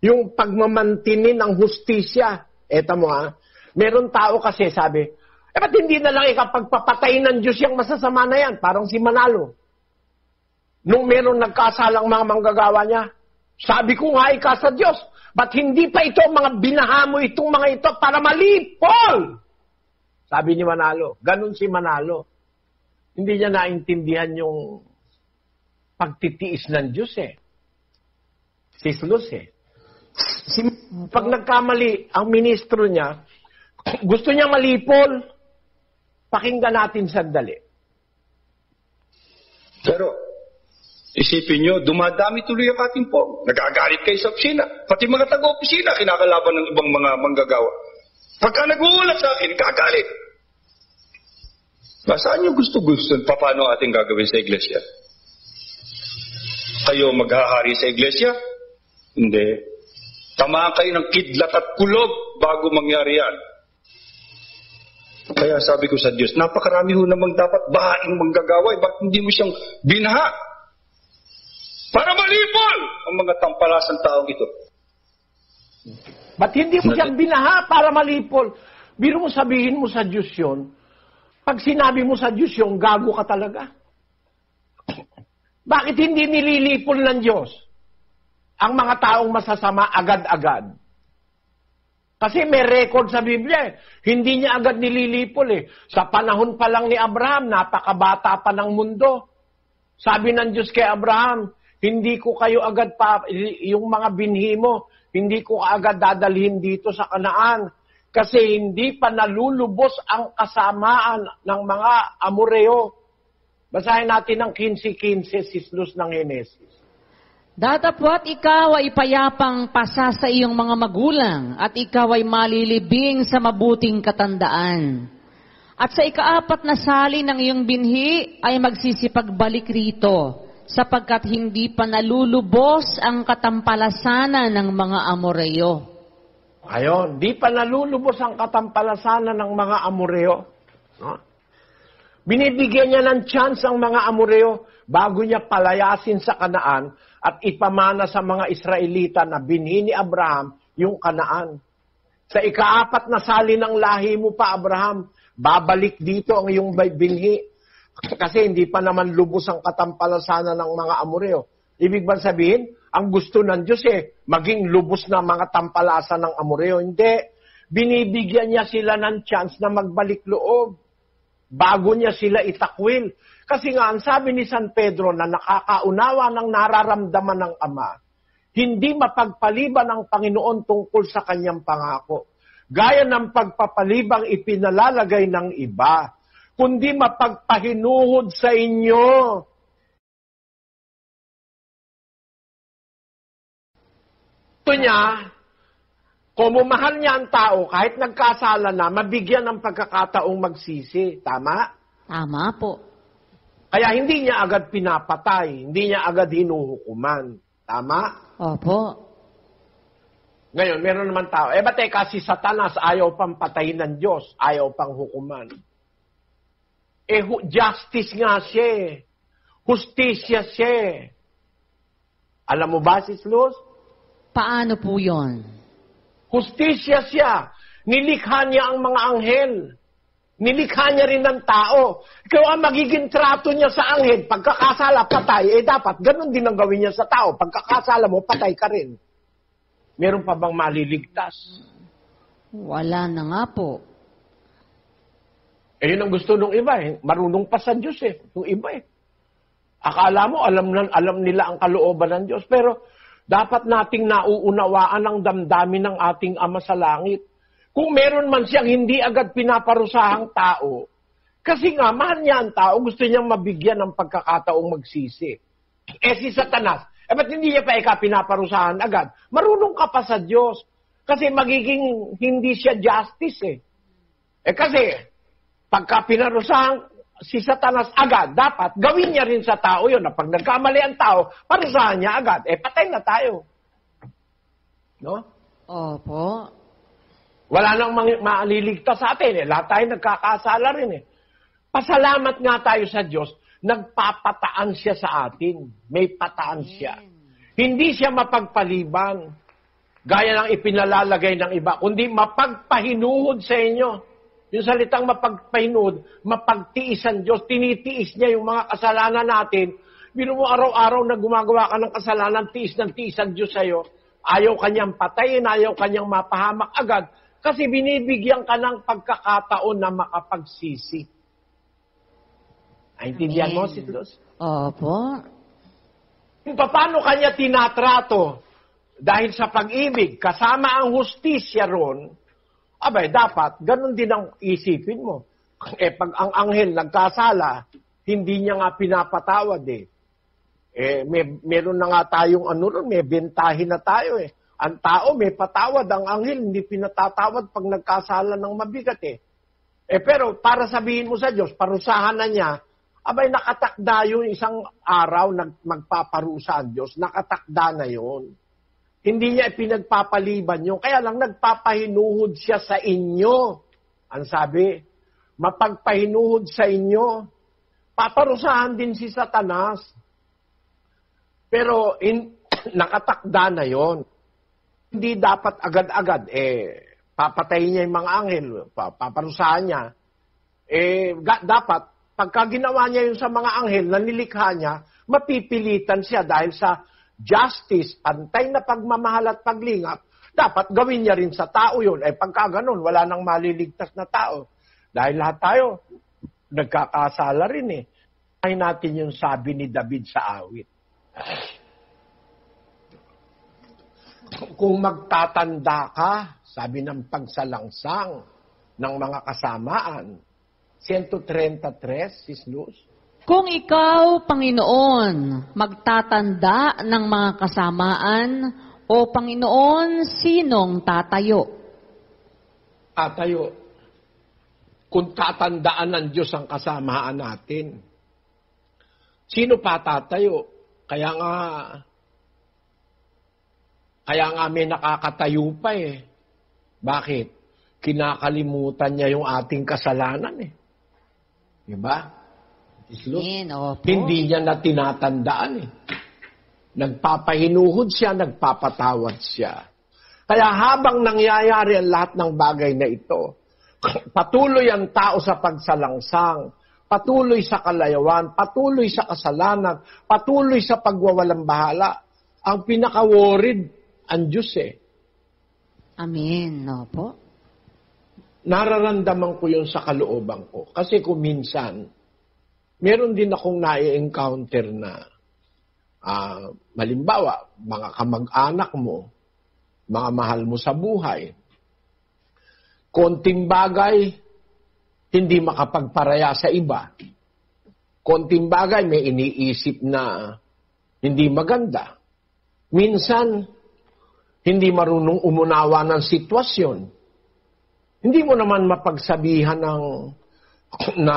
Yung pagmamantinin ng hustisya. Eto mo ha, meron tao kasi sabi, ba't hindi na lang ikapagpapatay ng Diyos yung masasama na yan? Parang si Manalo. Nung meron nagkasalang mga manggagawa niya, sabi ko nga ika sa Diyos, ba't hindi pa ito mga binahamo itong mga ito para malipol? Sabi ni Manalo. Ganun si Manalo. Hindi niya naintindihan yung pagtitiis ng Diyos eh. Si Luz eh. Pag nagkamali ang ministro niya, gusto niya malipol, pakinggan natin sandali. Pero, isipin nyo, dumadami tuloy ang ating po. Nagagalit kayo sa opisina. Pati mga taga-opisina, kinakalaban ng ibang mga manggagawa. Pagka nag-uulat sa akin, kagalit. Saan nyo gusto-gusto? Paano ating gagawin sa iglesia? Kayo maghahari sa iglesia? Hindi. Tamaan kayo ng kidlat at kulog bago mangyari yan. Kaya sabi ko sa Diyos, napakarami ho namang dapat bahaing manggagawa. Bakit hindi mo siyang binaha? Para malipol ang mga tampalasang taong ito. Ba't hindi mo siyang binaha para malipol? Biro mo sabihin mo sa Diyos yun, pag sinabi mo sa Diyos yun, gago ka talaga. Bakit hindi nililipol ng Diyos ang mga taong masasama agad-agad? Kasi may record sa Biblia eh. Hindi niya agad nililipol eh. Sa panahon pa lang ni Abraham, napakabata pa ng mundo. Sabi ng Diyos kay Abraham, hindi ko kayo agad yung mga binhi mo, hindi ko agad dadalhin dito sa Kanaan. Kasi hindi pa nalulubos ang kasamaan ng mga Amoreo. Basahin natin ang 15:15, Sislus ng Henesis. Datapwat ikaw ay payapang pasa sa iyong mga magulang, at ikaw ay malilibing sa mabuting katandaan. At sa ikaapat na sali ng iyong binhi ay magsisipagbalik rito, sapagkat hindi pa nalulubos ang katampalasanan ng mga Amoreo. Ayon, di pa nalulubos ang katampalasanan ng mga Amoreo. No? Binibigyan niya ng chance ang mga Amoreo bago niya palayasin sa Kanaan at ipamana sa mga Israelita na binhi ni Abraham yung Kanaan. Sa ikaapat na sali ng lahi mo pa, Abraham, babalik dito ang iyong binhi. Kasi hindi pa naman lubos ang katampalasanan ng mga Amoreo. Ibig ba sabihin, ang gusto ng Diyos maging lubos na mga tampalasan ng Amoreo. Hindi. Binibigyan niya sila ng chance na magbalik loob bago niya sila itakwil. Kasi nga, ang sabi ni San Pedro na nakakaunawa ng nararamdaman ng Ama, hindi mapagpaliban ang Panginoon tungkol sa kanyang pangako. Gaya ng pagpapalibang ipinalalagay ng iba, kundi mapagpahinuhod sa inyo. Ito niya, kung mahal niya ang tao, kahit nagkasala na, mabigyan ng pagkakataong magsisi. Tama? Tama po. Kaya hindi niya agad pinapatay, hindi niya agad hinuhukuman. Tama? Opo. Ngayon, meron naman tao, ba't si Satanas ayaw pang patayin ng Diyos, ayaw pang hukuman. Justice nga siya. Justisya siya. Alam mo ba, Sis Luz? Paano po yun? Justisya siya. Nilikha niya ang mga anghel. Nilikha niya rin ng tao. Ikaw ang magiging trato niya sa anghel. Pagkakasala, patay. Dapat, ganun din ang gawin niya sa tao. Pagkakasala mo, patay ka rin. Meron pa bang maliligtas? Wala na nga po. Yun ang gusto ng iba Marunong pa sa Diyos yung iba Akala mo, alam nila ang kalooban ng Diyos. Pero, dapat nating nauunawaan ang damdamin ng ating Ama sa Langit. Kung meron man siyang hindi agad pinaparusahang tao, kasi nga, mahal niya ang tao, gusto niyang mabigyan ng pagkakataong magsisi. Si Satanas, ba't hindi niya pa pinaparusahan agad? Marunong ka pa sa Diyos. Kasi magiging hindi siya justice kasi, pagka pinarusahan si Satanas agad, dapat gawin niya rin sa tao yun. Na pag nagkamali ang tao, parusahan niya agad. Patay na tayo. No? Opo. Wala nang maliligtas sa atin Lahat tayo nagkakasala rin Pasalamat nga tayo sa Diyos, nagpapataan siya sa atin. May pataan siya. Hindi siya mapagpaliban. Gaya ng ipinalalagay ng iba, kundi mapagpahinuhod sa inyo. Yung salitang mapagpahinuhod, mapagtiisan Diyos, tinitiis niya yung mga kasalanan natin. Bino mo araw-araw na gumagawa ka ng kasalanan, tiis ng tiis ang Diyos sa'yo. Ayaw kanyang patayin, ayaw kanyang mapahamak agad. Kasi binibigyan ka ng pagkakataon na makapagsisi. Naintindihan mo, Sidlos? Opo. Paano kanya tinatrato? Dahil sa pag-ibig, kasama ang hustisya ron, dapat, ganun din ang isipin mo. Pag ang anghel nagkasala, hindi niya nga pinapatawad meron na nga tayong may bentahin na tayo Ang tao may patawad, ang anghel hindi pinatatawad pag nagkasala ng mabigat pero para sabihin mo sa Diyos, parusahan na niya, nakatakda yung isang araw magpaparusa ang Diyos, nakatakda na yun. Hindi niya pinagpapaliban yun. Kaya lang nagpapahinuhod siya sa inyo. Ang sabi, mapagpahinuhod sa inyo. Paparusahan din si Satanas. Pero nakatakda na yon. Hindi dapat agad-agad, papatayin niya yung mga anghel, paparusahan niya. Dapat, pagka ginawa niya yun sa mga anghel, nanilikha niya, mapipilitan siya dahil sa justice, pantay na pagmamahal at paglingap, dapat gawin niya rin sa tao yun. Pagka ganun, wala nang maliligtas na tao. Dahil lahat tayo, nagkakasala rin Ay natin yung sabi ni David sa awit. kung magtatanda ka, sabi ng pagsalangsang ng mga kasamaan, 133, Sis Luz. Kung ikaw, Panginoon, magtatanda ng mga kasamaan, o Panginoon, sinong tatayo? Tatayo. Kung tatandaan ng Diyos ang kasamaan natin, sino pa tatayo? Kaya nga may nakakatayo pa eh. Bakit? Kinakalimutan niya yung ating kasalanan eh. Diba? Opo. Hindi niya na tinatandaan eh. Nagpapahinuhod siya, nagpapatawad siya. Kaya habang nangyayari ang lahat ng bagay na ito, patuloy ang tao sa pagsalangsang, patuloy sa kalayawan, patuloy sa kasalanan, patuloy sa pagwawalang bahala. Ang pinaka-worried, ang Diyos eh. Amen. Opo. Nararamdaman ko yun sa kalooban ko. Kasi kung minsan, meron din akong na-encounter na, malimbawa, mga kamag-anak mo, mga mahal mo sa buhay, konting bagay, hindi makapagparaya sa iba. Konting bagay, may iniisip na hindi maganda. Minsan, hindi marunong umunawa ng sitwasyon. Hindi mo naman mapagsabihan na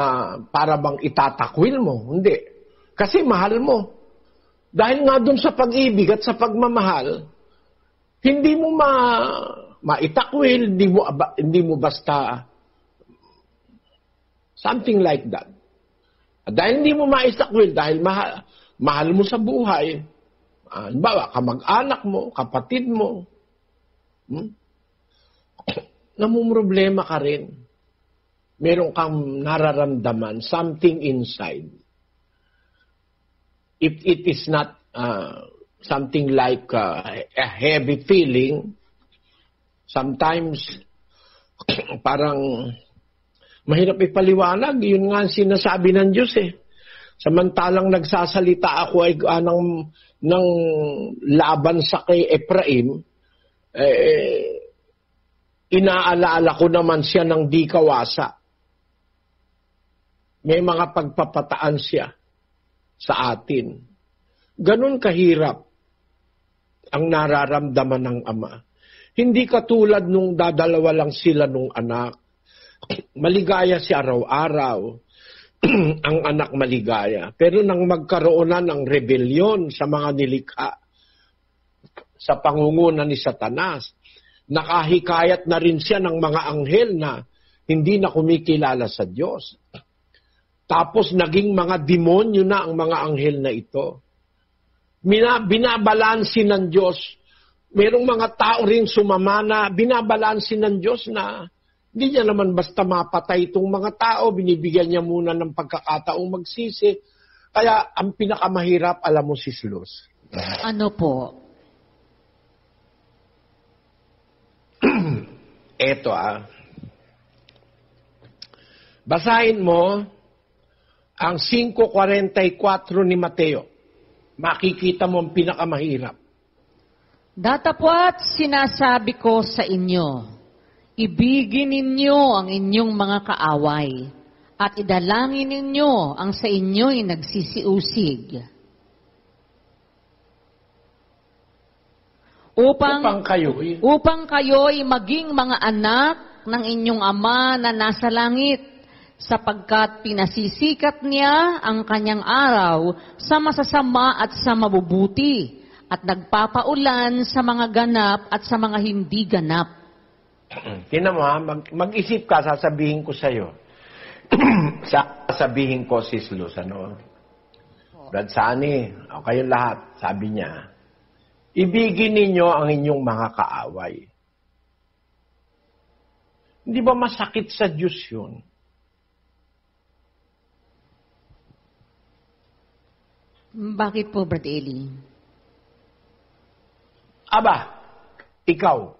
para bang itatakwil mo. Hindi. Kasi mahal mo. Dahil nga dun sa pag-ibig at sa pagmamahal, hindi mo maitakwil, hindi mo basta something like that. At dahil hindi mo maitakwil, dahil mahal mo sa buhay, halimbawa, kamag-anak mo, kapatid mo, namumroblema ka rin. Meron kang nararamdaman, something inside. If it is not something like a heavy feeling, sometimes parang mahirap ipaliwanag. Yun nga ang sinasabi ng Diyos eh. Samantalang nagsasalita ako ay ng laban sa kay Ephraim, inaalaala ko naman siya ng di kawasa. May mga pagpapataan siya sa atin. Ganon kahirap ang nararamdaman ng Ama. Hindi katulad nung dadalawa lang sila nung anak. Maligaya si araw-araw. Ang anak maligaya. Pero nang magkaroon na ng rebelyon sa mga nilikha, sa pangunguna ni Satanas, nakahikayat na rin siya ng mga anghel na hindi na kumikilala sa Diyos. Tapos naging mga demonyo na ang mga anghel na ito. Binabalansin ng Diyos. Merong mga tao rin sumamana, binabalansin ng Diyos na hindi niya naman basta mapatay itong mga tao, binibigyan niya muna ng pagkakataong magsisi. Kaya ang pinakamahirap, alam mo, Sis Luz. Ano po? Eto basahin mo ang 5:44 ni Mateo. Makikita mo ang pinakamahirap. Datapwat sinasabi ko sa inyo, ibigin ninyo ang inyong mga kaaway, at idalangin ninyo ang sa inyo'y nagsisiusig. Upang kayo'y maging mga anak ng inyong Ama na nasa langit, sapagkat pinasisikat niya ang kanyang araw sa masasama at sa mabubuti, at nagpapaulan sa mga ganap at sa mga hindi ganap. Tingnan mo mag-isip ka, sasabihin ko sa'yo. Sasabihin ko, Sis Luz, Brad Sani, o kayong lahat, sabi niya, ibigin ninyo ang inyong mga kaaway. Hindi ba masakit sa Diyos yun? Bakit po, Brad Eli? Aba, ikaw,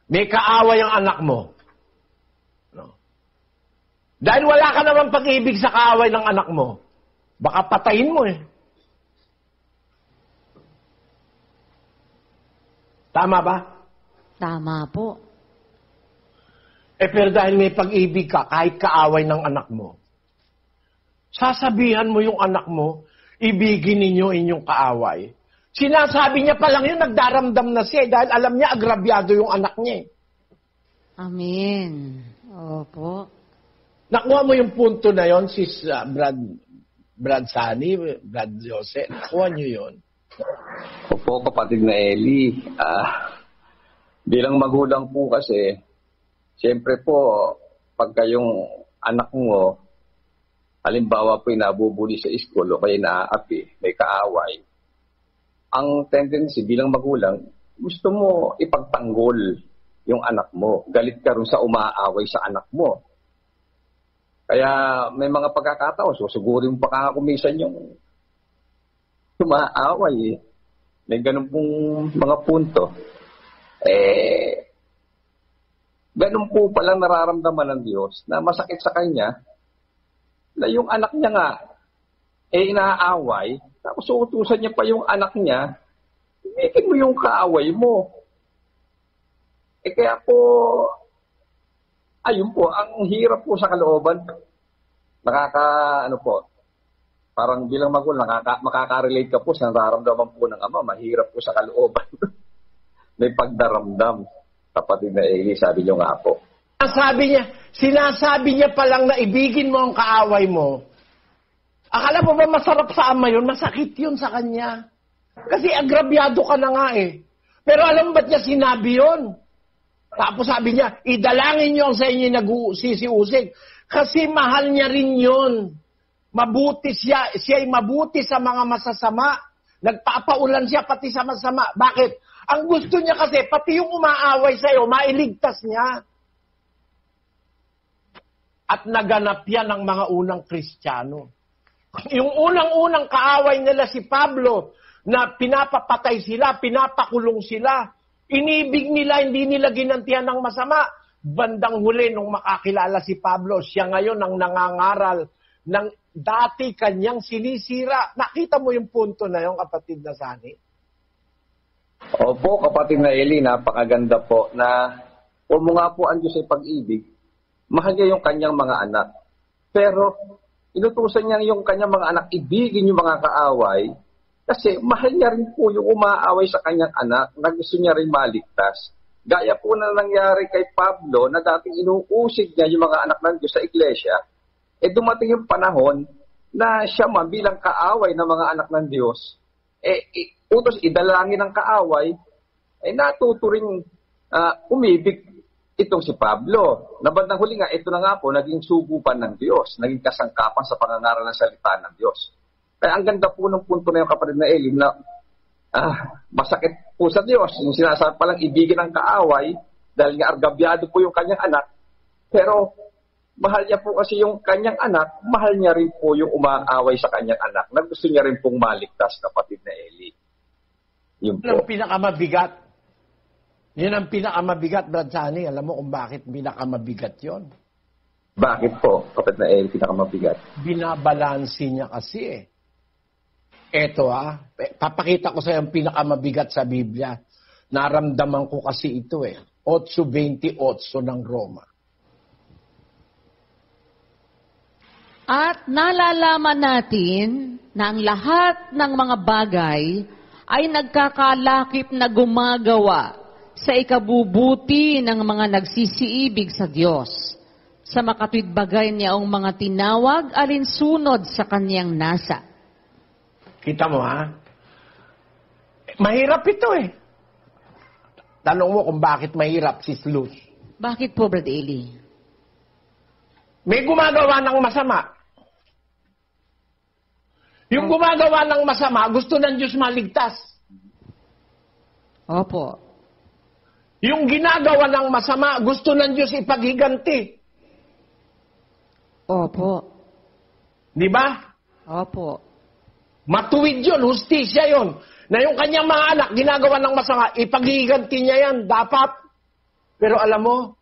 may kaaway ang anak mo. No? Dahil wala ka naman pag-ibig sa kaaway ng anak mo, baka patayin mo eh. Tama ba? Tama po. Pero dahil may pag-ibig ka, kahit kaaway ng anak mo, sasabihan mo yung anak mo, ibigin ninyo inyong kaaway. Sinasabi niya pa lang yun, nagdaramdam na siya dahil alam niya agrabyado yung anak niya. Amen. Opo. Nakuha mo yung punto na yon, sis Brad Sani, Brad Jose. Nakuha niyo yon. Opo, kapatid na Eli. Bilang magulang po kasi, siyempre po, pagka yung anak mo, halimbawa po nabubuli sa school o kaya naaapi, may kaaway, ang tendency bilang magulang, gusto mo ipagtanggol yung anak mo. Galit ka rin sa umaaway sa anak mo. Kaya may mga pagkakataon, susugurin mo pa kumisan yung umaaway. May ganun pong mga punto. Ganun po palang nararamdaman ng Diyos na masakit sa Kanya na yung anak niya nga inaaway, tapos uutusan niya pa yung anak niya, ibigin mo yung kaaway mo. Kaya po, ayun po, ang hirap po sa kalooban. Parang bilang magulang, makaka-relate ka po sa nararamdaman po ng ama, mahirap po sa kalooban. May pagdaramdam, kapatid na Eli, sabi niyo nga po. Sinasabi niya pa lang na ibigin mo ang kaaway mo. Akala mo ba masarap sa ama yun? Masakit yun sa kanya. Kasi agrabyado ka na nga eh. Pero alam mo ba't niya sinabi yun? Tapos sabi niya, idalangin niyo sa inyo nag-usisi-usig. Kasi mahal niya rin yun. Mabuti siya. Siya'y mabuti sa mga masasama. Nagpapaulan siya pati sa masama. Bakit? Ang gusto niya kasi, pati yung umaaway sa'yo, mailigtas niya. At naganap yan ng mga unang Kristiyano. Yung unang-unang kaaway nila si Pablo, na pinapapatay sila, pinapakulong sila, inibig nila, hindi nila ginantihan ng masama. Bandang huli, nung makakilala si Pablo, siya ngayon ang nangangaral ng dati kanyang sinisira. Nakita mo yung punto na yung kapatid na Sani? Opo, kapatid na Eli, napakaganda po na nga po ang Diyos ay pag-ibig, mahal niya yung kanyang mga anak. Pero, inutusan niya yung kanyang mga anak, ibigin yung mga kaaway, kasi mahal niya rin po yung umaaway sa kanyang anak na gusto niya rin maligtas. Gaya po na nangyari kay Pablo na dating inuusig niya yung mga anak ng Diyos sa iglesia, dumating yung panahon na siya man bilang kaaway ng mga anak ng Diyos, utos idalangin ng kaaway, natuto rin umibig itong si Pablo. Na bandang huli nga, ito na nga po, naging sugupan ng Diyos, naging kasangkapan sa pangangaral ng salita ng Diyos. Kaya ang ganda po ng punto na yung kapatid na Eli na masakit po sa Diyos. Yung sinasabi palang ibigin ang kaaway dahil nga argabyado po yung kanyang anak. Pero mahal niya po kasi yung kanyang anak, mahal niya rin po yung umaaway sa kanyang anak na gusto niya rin pong maligtas, kapatid na Eli. Yun po. Ang pinakamabigat. Yun ang pinakamabigat, Brad Sani. Alam mo kung bakit pinakamabigat yon? Bakit po, kapatid na Eli, pinakamabigat? Binabalansi niya kasi eh. Eto papakita ko sa iyo ang pinakamabigat sa Biblia. Naramdaman ko kasi ito 8:28 ng Roma. At nalalaman natin na ang lahat ng mga bagay ay nagkakalakip na gumagawa sa ikabubuti ng mga nagsisiibig sa Diyos, sa makatwid bagay niya ang mga tinawag alinsunod sa kanyang nasa. Kita mo Mahirap ito Tanong mo kung bakit mahirap, Sis Luz. Bakit po, Brad Eli? May gumagawa ng masama. Yung gumagawa ng masama, gusto ng Diyos maligtas. Opo. Yung ginagawa ng masama, gusto ng Diyos ipaghiganti. Opo. Di ba? Opo. Matuwid yun, hustisya yun. Na yung kanyang mga anak, ginagawa ng masama, ipaghiganti niya yan, dapat. Pero alam mo,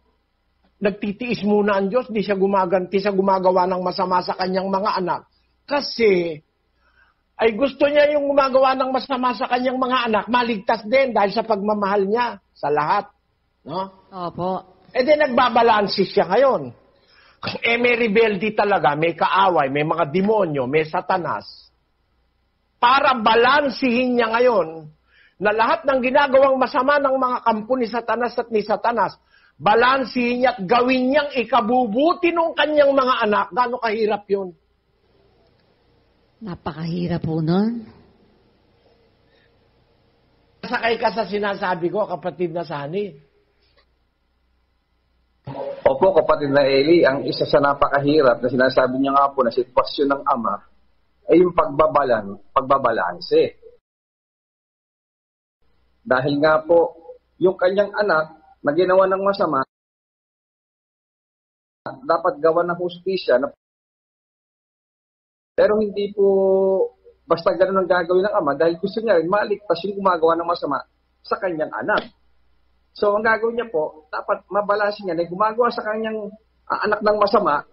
nagtitiis muna ang Diyos, di siya gumaganti sa gumagawa ng masama sa kanyang mga anak. Kasi, ay gusto niya yung gumagawa ng masama sa kanyang mga anak, maligtas din dahil sa pagmamahal niya sa lahat. No? Opo. E di nagbabalansi siya ngayon. May rebelde talaga, may kaaway, may mga demonyo, may satanas. Para balansihin niya ngayon na lahat ng ginagawang masama ng mga kampo ni Satanas at ni Satanas, balansihin niya at gawin niyang ikabubuti ng kanyang mga anak. Gaano kahirap yun? Napakahirap po nun. Sakay ka sa sinasabi ko, kapatid na Sani. Opo, kapatid na Eli, ang isa sa napakahirap na sinasabi niya nga po na sitwasyon ng ama ay yung pagbabalanse. Dahil nga po, yung kanyang anak na ginawa ng masama, dapat gawa ng hustisya. Pero hindi po basta ganun ang gagawin ng ama dahil gusto niya rin maligtas yung gumagawa ng masama sa kanyang anak. So, ang gagawin niya po, dapat mabalansin niya na gumagawa sa kanyang anak ng masama,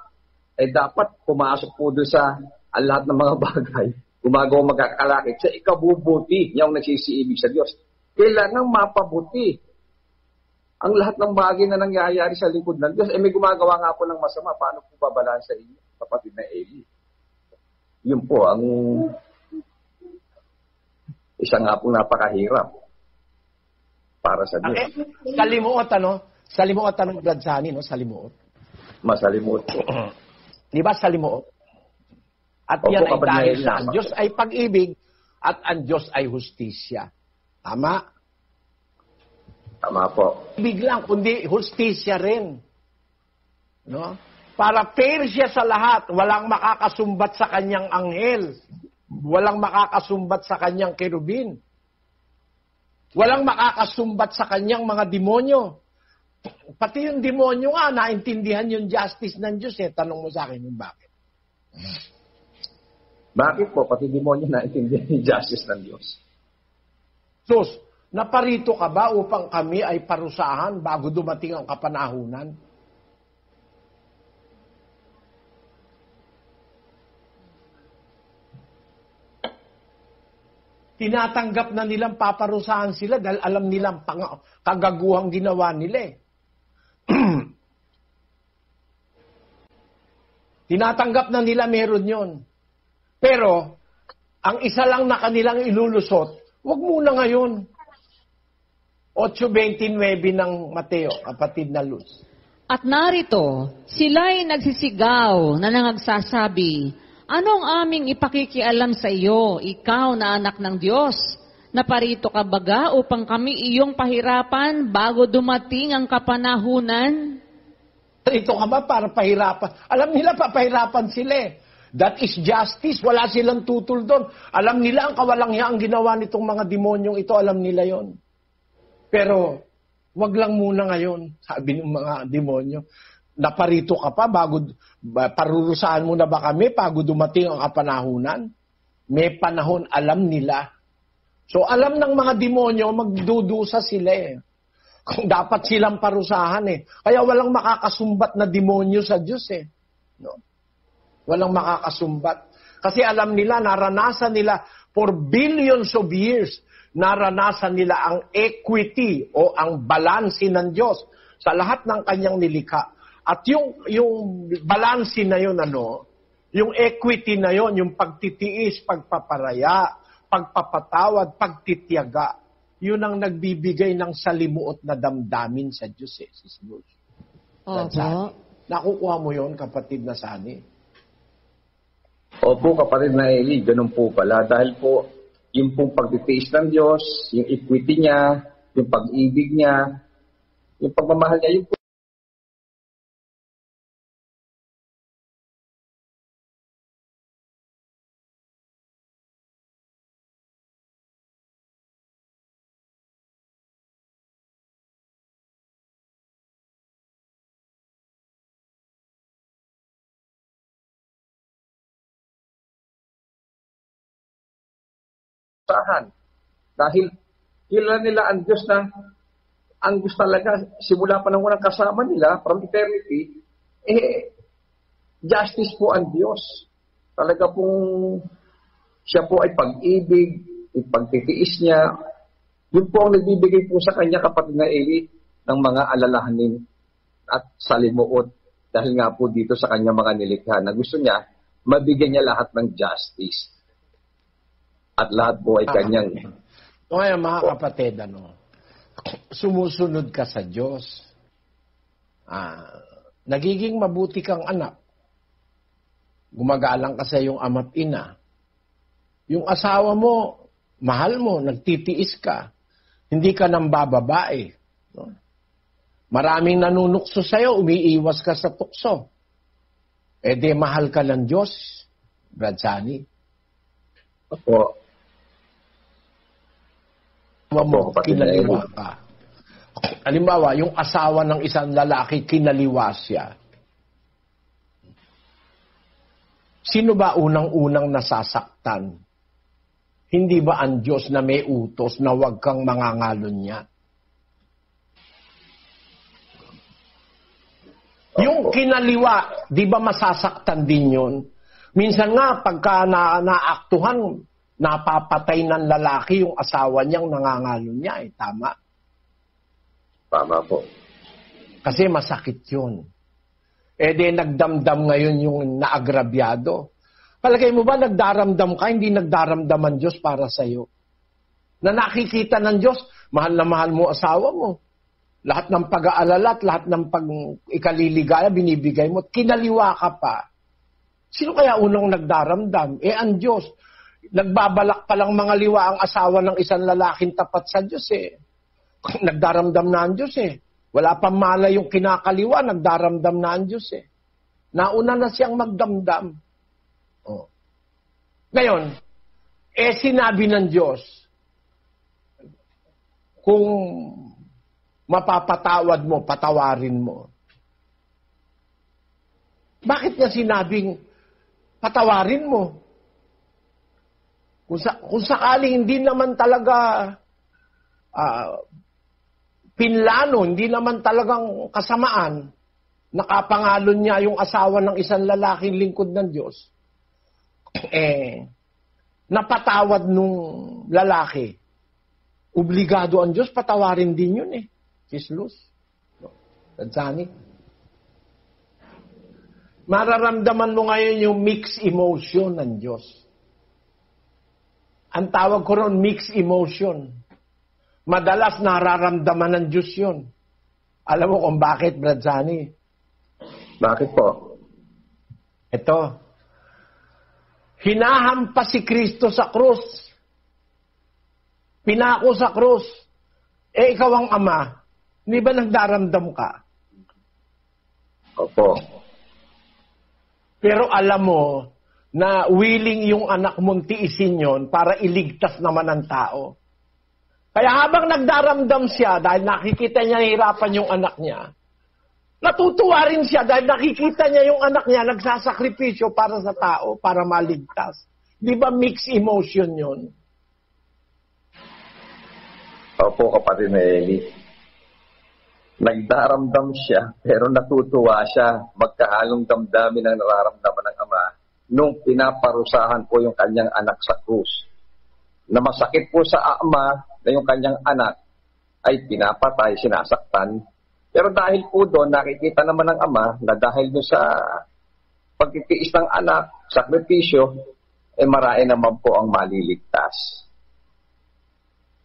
ay dapat pumasok po doon sa lahat ng mga bagay. Gumagawa magkakalakit sa ikabubuti niya ang nagsisiibig sa Diyos. Kailangan mapabuti ang lahat ng bagay na nangyayari sa likod ng Diyos. May gumagawa nga po ng masama. Paano po babalansa inyo, kapatid na Eli? Yun po ang isa nga po napakahirap para sa Diyos. Salimuot, Salimuot, Brad Sani, no? Salimuot. Masalimuot po. Di ba salimuot? At Opo, yan ay dahil na, sa ang Diyos ay pag-ibig at ang Diyos ay hustisya. Tama? Tama po. Ibig lang, kundi hustisya rin. No? Para fair siya sa lahat, walang makakasumbat sa kanyang anghel. Walang makakasumbat sa kanyang kerubin. Walang makakasumbat sa kanyang mga demonyo. Pati yung demonyo nga, naintindihan yung justice ng Diyos. Tanong mo sa akin yung bakit. Bakit po? Pati demonyo naintindihan yung justice ng Diyos. Sus, naparito ka ba upang kami ay parusahan bago dumating ang kapanahunan? Tinatanggap na nilang paparusahan sila dahil alam nilang kagaguhang ginawa nila eh. Tinatanggap na nila meron yon. Pero, ang isa lang na kanilang ilulusot, wag muna ngayon. 8:29 ng Mateo, kapatid na Luz. At narito, sila'y nagsisigaw na nangagsasabi, anong aming ipakikialam sa iyo, ikaw na anak ng Diyos? Naparito ka baga upang kami iyong pahirapan bago dumating ang kapanahunan? Ito ka ba para pahirapan? Alam nila papahirapan sila eh. That is justice. Wala silang tutol doon. Alam nila ang kawalangyaan ginawa nitong mga demonyong ito. Alam nila yon. Pero, wag lang muna ngayon, sabi ng mga demonyo. Naparito ka pa, parurusahan mo na ba kami bago dumating ang kapanahunan? May panahon, alam nila. So, alam ng mga demonyo, magdudusa sila eh. Kung dapat silang parusahan eh. Kaya walang makakasumbat na demonyo sa Diyos eh. No? Walang makakasumbat. Kasi alam nila, naranasan nila for billions of years, naranasan nila ang equity o ang balansi ng Diyos sa lahat ng kanyang nilikha. At yung balansi na yun, yung equity na yun, yung pagtitiis, pagpaparaya, pagpapatawad, pagtitiyaga, yun ang nagbibigay ng salimuot na damdamin sa Diyos eh. Opo. Nakukuha mo yun, kapatid na Sani? Opo, kapatid na Eli, ganun po pala. Dahil po, yung pong pagtitiis ng Diyos, yung equity niya, yung pag-ibig niya, yung pagmamahal niya, yung usahan. Dahil kilala nila ang Diyos na ang Diyos talaga, simula pa nang unang kasama nila, from eternity, justice po ang Diyos. Talaga pong Siya po ay pag-ibig, yung pagtitiis niya. Yun po ang nagbibigay po sa kanya, kapatid na Eli, ng mga alalahanin at salimuot. Dahil nga po dito sa kanya mga nilikha na gusto niya, mabigyan niya lahat ng justice. At lahat po ay kanyang. Ngayon mga kapatid, sumusunod ka sa Diyos. Nagiging mabuti kang anak. Gumagalang ka sa iyong ama't ina. Yung asawa mo, mahal mo, nagtitiis ka. Hindi ka nang bababae. No? Maraming nanunukso sa'yo, umiiwas ka sa tukso. Di mahal ka ng Diyos, Brad Sani. Opo. Kinaliwa ka. Halimbawa, yung asawa ng isang lalaki, kinaliwa siya. Sino ba unang-unang nasasaktan? Hindi ba ang Diyos na may utos na huwag kang mangangalon niya? Yung kinaliwa, di ba masasaktan din yun? Minsan nga, pagka naaktuhan, napapatay ng lalaki yung asawa niyang nangangalon niya. Tama? Tama po. Kasi masakit yun. Nagdamdam ngayon yung naagrabyado. Palagay mo ba, nagdaramdam ka, hindi nagdaramdaman Diyos para sa'yo? Na nakikita ng Diyos, mahal na mahal mo asawa mo. Lahat ng pag-aalala at lahat ng ikaliligaya, binibigay mo. Kinaliwa ka pa. Sino kaya unang nagdaramdam? Ang Diyos. Nagbabalak palang mga liwa ang asawa ng isang lalaking tapat sa Diyos Nagdaramdam na ang Diyos Wala pang mala yung kinakaliwa, nagdaramdam na ang Diyos Nauna na siyang magdamdam. Ngayon, sinabi ng Diyos, kung mapapatawad mo, patawarin mo. Bakit niya sinabing patawarin mo? Kung sakaling hindi naman talaga pinlano, hindi naman talagang kasamaan, nakapangalon niya yung asawa ng isang lalaking lingkod ng Diyos, napatawad nung lalaki. Obligado ang Diyos, patawarin din yun Kislus. Tadsani. Mararamdaman mo ngayon yung mixed emotion ng Diyos. Ang tawag ko ron, mixed emotion. Madalas nararamdaman ng Diyos yun. Alam mo kung bakit, Brad Sani? Bakit po? Ito. Hinahampas si Kristo sa krus. Pinako sa krus. Ikaw ang ama. Hindi ba nagdaramdam ka? Opo. Pero alam mo na willing yung anak mong tiisin yon para iligtas naman ang tao. Kaya habang nagdaramdam siya dahil nakikita niya hirapan yung anak niya, natutuwa rin siya dahil nakikita niya yung anak niya nagsasakripisyo para sa tao, para maligtas. Di ba mixed emotion yun? Opo, kapatid na Eli. Nagdaramdam siya, pero natutuwa siya. Magkahalong damdamin ang nararamdaman ng ama nung pinaparusahan po yung kanyang anak sa krus. Na masakit po sa ama na yung kanyang anak ay pinapatay, sinasaktan. Pero dahil po doon, nakikita naman ng ama na dahil doon sa pagtitiis ng anak, sakripisyo, marae naman po ang maliligtas.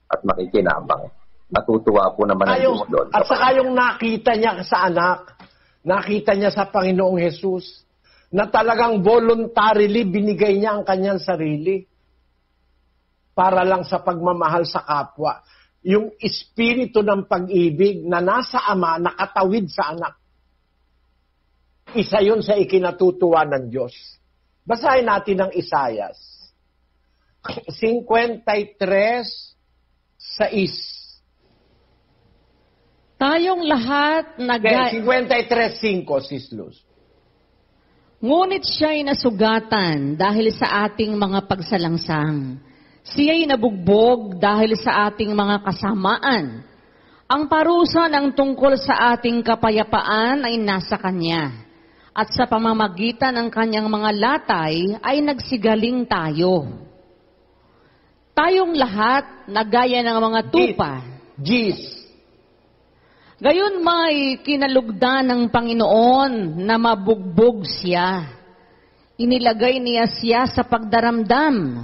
At makikinabang. Natutuwa po naman ang Diyos doon. At saka yung nakita niya sa anak, nakita niya sa Panginoong Jesus, na talagang voluntarily binigay niya ang kanyang sarili para lang sa pagmamahal sa kapwa. Yung espiritu ng pag-ibig na nasa ama, nakatawid sa anak. Isa yun sa ikinatutuwa ng Diyos. Basahin natin ang Isaias. 53:6. Tayong lahat 53:5, Sis Luz. Ngunit siya'y nasugatan dahil sa ating mga pagsalangsang. Siya'y nabugbog dahil sa ating mga kasamaan. Ang parusa ng tungkol sa ating kapayapaan ay nasa Kanya. At sa pamamagitan ng Kanyang mga latay ay nagsigaling tayo. Tayong lahat na gaya ng mga tupa. Gis. Gayon may kinalugdan ng Panginoon na mabugbog siya. Inilagay niya siya sa pagdaramdam.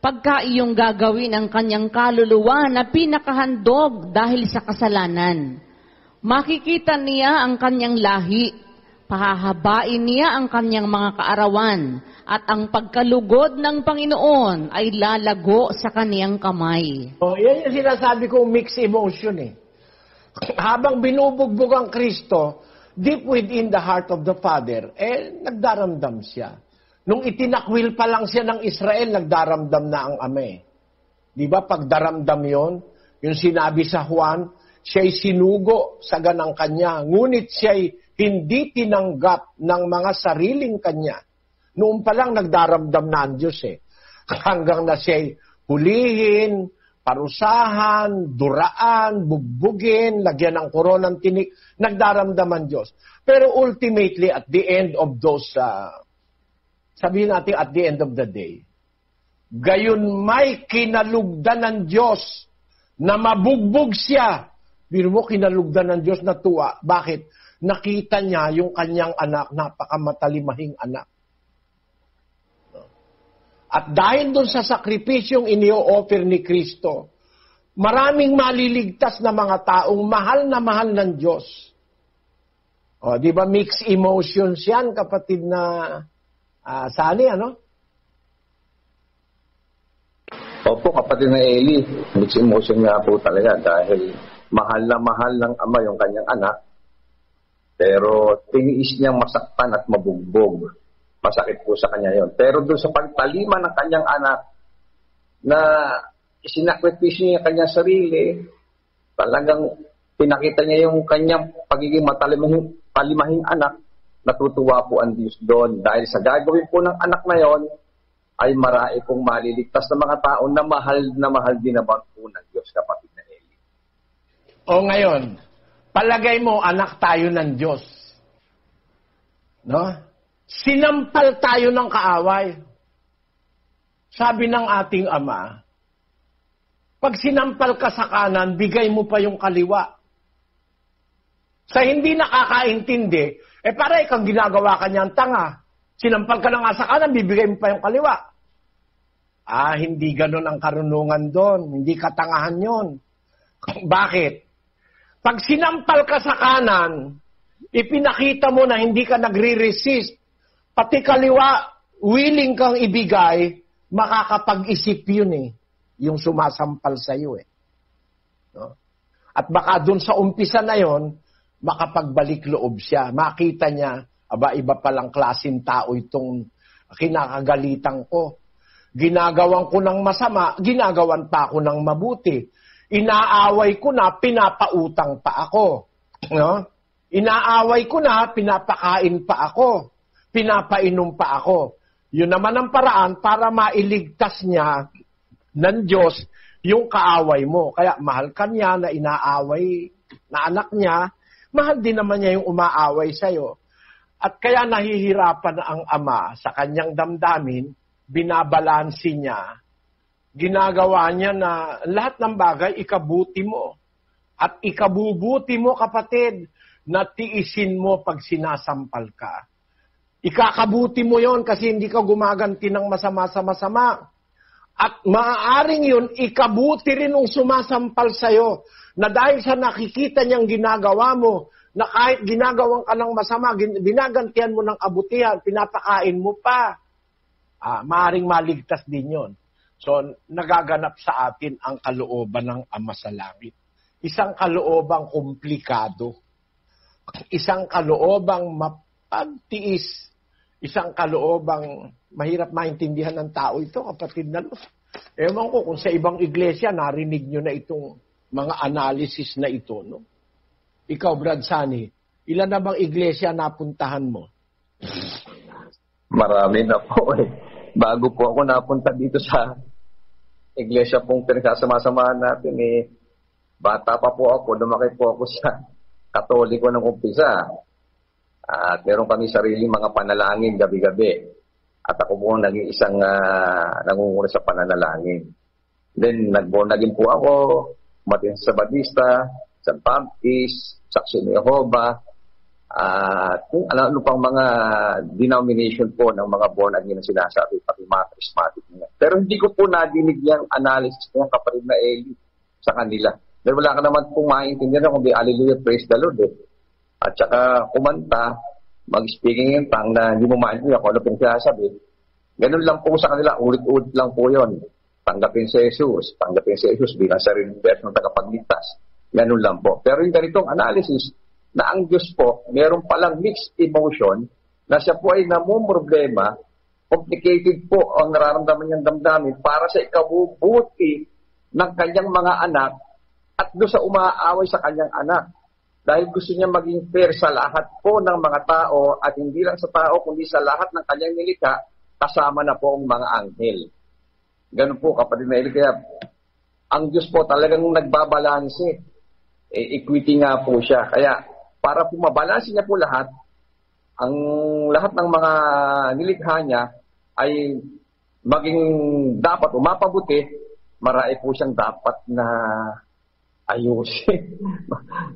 Pagka iyong gagawin ang kanyang kaluluwa na pinakahandog dahil sa kasalanan. Makikita niya ang kanyang lahi. Pahahabain niya ang kanyang mga kaarawan. At ang pagkalugod ng Panginoon ay lalago sa kaniyang kamay. Yan yung sinasabi kong mixed emotion eh. Habang binubugbog ang Kristo, deep within the heart of the Father, nagdaramdam siya. Nung itinakwil pa lang siya ng Israel, nagdaramdam na ang Ama eh. Di ba pagdaramdam yon, yung sinabi sa Juan, siya'y sinugo sa ganang kanya, ngunit siya'y hindi tinanggap ng mga sariling kanya. Noon pa lang nagdaramdam na ang Diyos eh. Hanggang na siya'y hulihin, parusahan, duraan, bugbugin, lagyan ng koronang tinik, nagdaramdam ang Diyos. Pero ultimately, at the end of those, sabihin natin at the end of the day, gayon may kinalugdan ng Diyos na mabugbog siya. Biro mo, kinalugdan ng Diyos na tuwa. Bakit? Nakita niya yung kanyang anak, napakamatalimahing anak. At dahil doon sa sakripisyong inio-offer ni Kristo, maraming maliligtas na mga taong mahal na mahal ng Diyos. Di ba mixed emotions yan, kapatid na Sani, ano? Opo, kapatid na Eli, mixed emotion nga po talaga dahil mahal na mahal ng Ama yung kanyang anak, pero tiniis niyang masaktan at mabugbog. Masakit po sa kanya yon. Pero doon sa pagtalima ng kanyang anak na isinakripisyo niya kanyang sarili, talagang pinakita niya yung kanyang pagiging matalimahing anak, natutuwa po ang Diyos doon. Dahil sa gagawin po ng anak na yon, ay marami pong maliligtas na mga tao na mahal din naman po ng Diyos, kapatid na Eli. O ngayon, palagay mo anak tayo ng Diyos. No? Sinampal tayo ng kaaway. Sabi ng ating Ama, pag sinampal ka sa kanan, bigay mo pa yung kaliwa. Sa hindi nakakaintindi, para ikang ginagawa ka niyang tanga. Sinampal ka na nga sa kanan, bibigay mo pa yung kaliwa. Hindi ganun ang karunungan doon. Hindi katangahan yon. Bakit? Pag sinampal ka sa kanan, ipinakita mo na hindi ka nagre-resist. Pati kaliwa, willing kang ibigay, makakapag-isip yun eh. Yung sumasampal sa iyo eh. No? At baka dun sa umpisa na yon, makapagbalik loob siya. Makita niya, iba palang klaseng tao itong kinakagalitan ko. Ginagawan ko ng masama, ginagawan pa ako ng mabuti. Inaaway ko na, pinapautang pa ako. No? Inaaway ko na, pinapakain pa ako. Pinapainom pa ako. Yun naman ang paraan para mailigtas niya ng Diyos yung kaaway mo. Kaya mahal ka niya na inaaway na anak niya, mahal din naman niya yung umaaway sa'yo. At kaya nahihirapan ang Ama sa kanyang damdamin, binabalansi niya, ginagawa niya na lahat ng bagay ikabuti mo. At ikabubuti mo, kapatid, na tiisin mo pag sinasampal ka. Ikakabuti mo yon kasi hindi ka gumaganti ng masama sa masama. At maaaring yun, ikabuti rin ng sumasampal sa'yo, na dahil sa nakikita niyang ginagawa mo, na kahit ginagawang ka ng masama, binagantihan mo ng abutihan, pinapakain mo pa. Maaaring maligtas din yon. So, nagaganap sa atin ang kalooban ng Ama sa langit. Isang kaloobang komplikado. Isang kaloobang mapagtiis. Isang kaloobang mahirap maintindihan ng tao ito, kapatid na Luz. Ewan ko kung sa ibang iglesia narinig nyo na itong mga analysis na ito. No? Ikaw, Brad Sani, ilan na bang iglesia napuntahan mo? Marami na po eh. Bago po ako napunta dito sa iglesia pong pinagsasama-samahan natin eh, bata pa po ako, lumaki po ako sa Katoliko ng umpisa. At meron kami sariling mga panalangin gabi-gabi. At ako po naging isang nangunguna sa pananalangin. Then, nag-born again po ako, umatin sa Batista, sa Baptist, Saksi ni Jehovah, at kung ano pang mga denomination po ng mga born again na sinasabi, pati mga charismatic niya. Pero hindi ko po nadinig yung analysis ng kapatid na Eli sa kanila. Dahil wala ka naman pong maintindihan kung di hallelujah, praise the Lord. At saka kumanta, mag-speaking in tongue na hindi mo maintindihan kung ano pong sinasabi. Ganun lang po sa kanila, ulit-ulit lang po yon. Tanggapin si Jesus bilang sariling beses ng tagapagligtas. Ganun lang po. Pero yung ganitong analysis, na ang Diyos po, meron palang mixed emotion, na siya po ay namumroblema, complicated po ang nararamdaman niyang damdamin para sa ikabubuti ng kanyang mga anak at doon sa umaaway sa kanyang anak. Dahil gusto niya maging fair sa lahat po ng mga tao at hindi lang sa tao kundi sa lahat ng kanyang nilikha, kasama na po ang mga anghel. Ganun po, kapatid na Eli. Kaya ang Diyos po talagang nagbabalanse. Equity nga po siya. Kaya para po mabalanse niya po lahat, ang lahat ng mga nilikha niya ay maging dapat umapabuti, marami po siyang dapat na ayusin.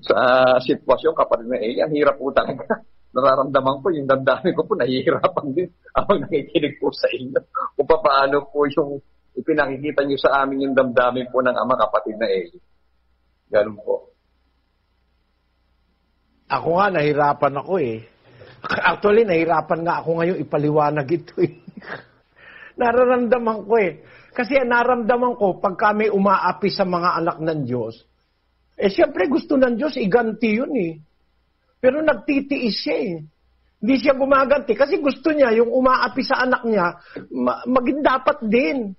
Sa sitwasyon, kapatid na Eli, ang hirap po talaga. Nararamdaman ko, yung damdamin ko po, nahihirapan din ang nakikinig po sa inyo. Kung paano po yung ipinakikita niyo sa amin yung damdamin po ng ama, kapatid na Eli. Ganun po. Ako nga, nahirapan ako eh. Actually, nahirapan nga ako ngayon ipaliwanag ito eh. Nararamdaman ko eh. Kasi naramdaman ko, pagka may umaapi sa mga anak ng Diyos, siyempre gusto ng Diyos, iganti yun eh. Pero nagtitiis siya eh. Hindi siya gumaganti. Kasi gusto niya, yung umaapi sa anak niya, maging dapat din.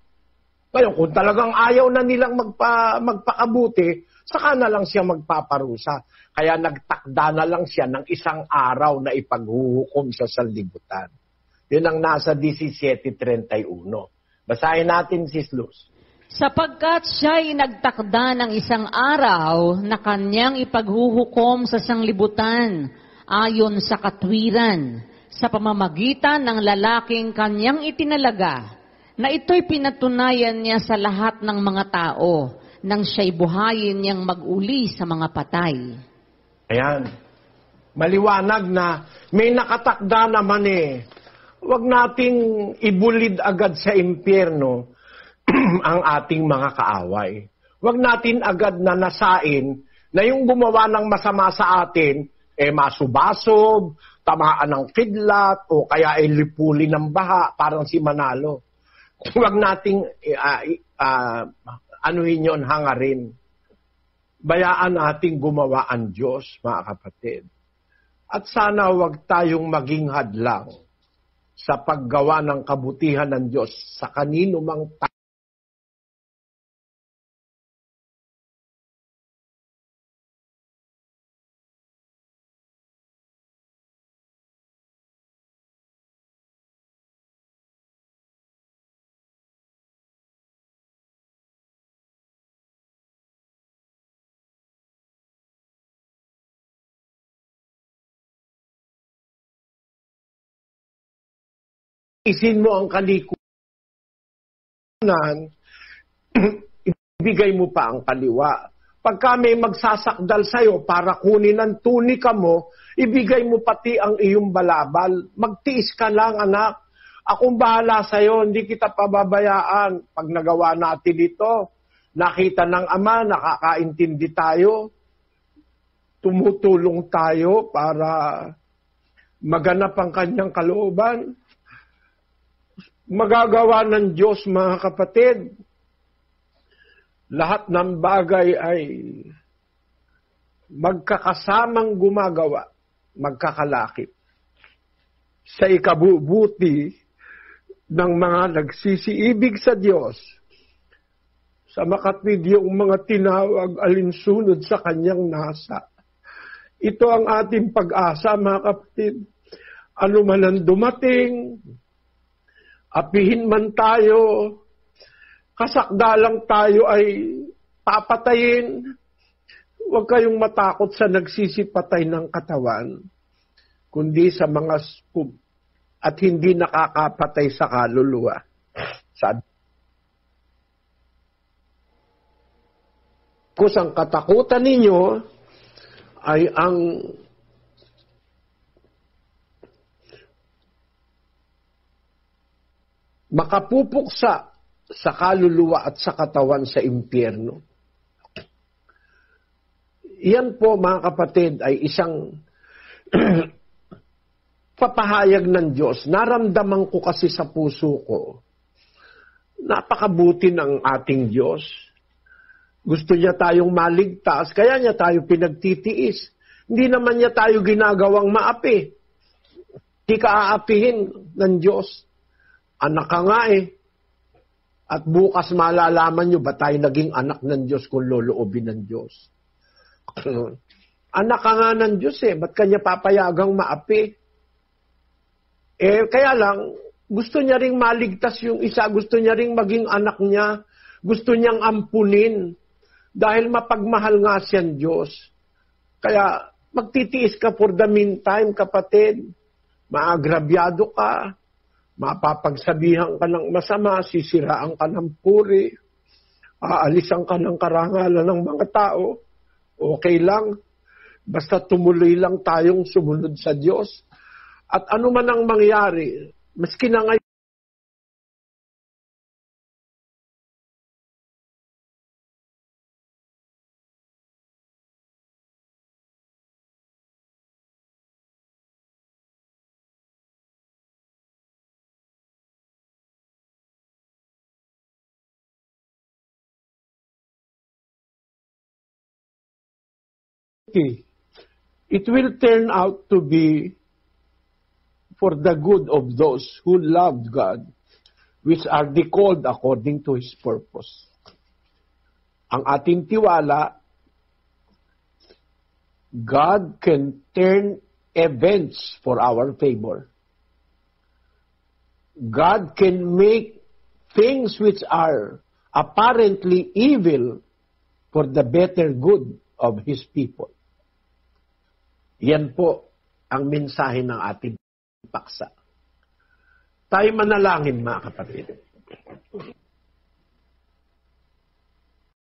Ngayon, kung talagang ayaw na nilang magpakabuti, saka na lang siya magpaparusa. Kaya nagtakda na lang siya ng isang araw na ipaghuhukom sa sanlibutan. Yun ang nasa 17:31. Basahin natin, Sis Luz. Sapagkat siya'y nagtakda ng isang araw na kanyang ipaghuhukom sa sanglibutan ayon sa katwiran, sa pamamagitan ng lalaking kanyang itinalaga, na ito'y pinatunayan niya sa lahat ng mga tao, nang siya'y buhayin niyang mag-uli sa mga patay. Ayan. Maliwanag na may nakatakda naman eh. Huwag nating ibulid agad sa impyerno ang ating mga kaaway. Huwag natin agad na nasain na yung gumawa ng masama sa atin, masubasob, tamaan ng kidlat, o kaya lipuli ng baha, parang si Manalo. Huwag nating anuhin yun, hangarin. Bayaan nating gumawa ang Diyos, mga kapatid. At sana huwag tayong maging hadlang sa paggawa ng kabutihan ng Diyos sa kanino mang tao. Isin mo ang kalikunan, ibigay mo pa ang kaliwa. Pagka may magsasakdal sa'yo para kunin ang tunika mo, ibigay mo pati ang iyong balabal. Magtiis ka lang, anak. Akong bahala sa'yo, hindi kita pababayaan. Pag nagawa natin ito, nakita ng Ama, nakakaintindi tayo, tumutulong tayo para maganap ang kanyang kalooban. Magagawa ng Diyos, mga kapatid. Lahat ng bagay ay magkakasamang gumagawa, magkakalakip sa ikabubuti ng mga nagsisiibig sa Diyos, sa makatwid yung mga tinawag alinsunod sa kanyang nasa. Ito ang ating pag-asa, mga kapatid. Ano man ang dumating, apihin man tayo, kasakdalang tayo ay papatayin. Huwag kayong matakot sa nagsisipatay ng katawan, kundi sa mga at hindi nakakapatay sa kaluluwa. Kusang katakutan ninyo ay ang makapupuksa sa kaluluwa at sa katawan sa impyerno. Yan po, mga kapatid, ay isang papahayag ng Diyos. Naramdaman ko kasi sa puso ko, napakabuti ng ating Diyos. Gusto niya tayong maligtas, kaya niya tayo pinagtitiis. Hindi naman niya tayo ginagawang maapi. Hindi ka aapihin ng Diyos. Anak ka nga eh. At bukas malalaman nyo ba tayo naging anak ng Diyos kung loloobin ng Diyos. Anak ka nga ng Diyos eh. Ba't kanya papayagang maapi? Kaya lang, gusto niya ring maligtas yung isa. Gusto niya ring maging anak niya. Gusto niyang ampunin. Dahil mapagmahal nga siyang Diyos. Kaya magtitiis ka for the meantime, kapatid. Maagrabyado ka. Mapapagsabihan ka ng masama, sisiraan ka ng puri, aalisan ka ng karangalan ng mga tao, okay lang. Basta tumuloy lang tayong sumunod sa Diyos. At ano man ang mangyari, maski na ngayon, it will turn out to be for the good of those who loved God, which are the called according to His purpose. Ang ating tiwala, God can turn events for our favor. God can make things which are apparently evil for the better good of His people. Yan po ang mensahe ng ating paksa. Tayo manalangin, mga kapatid.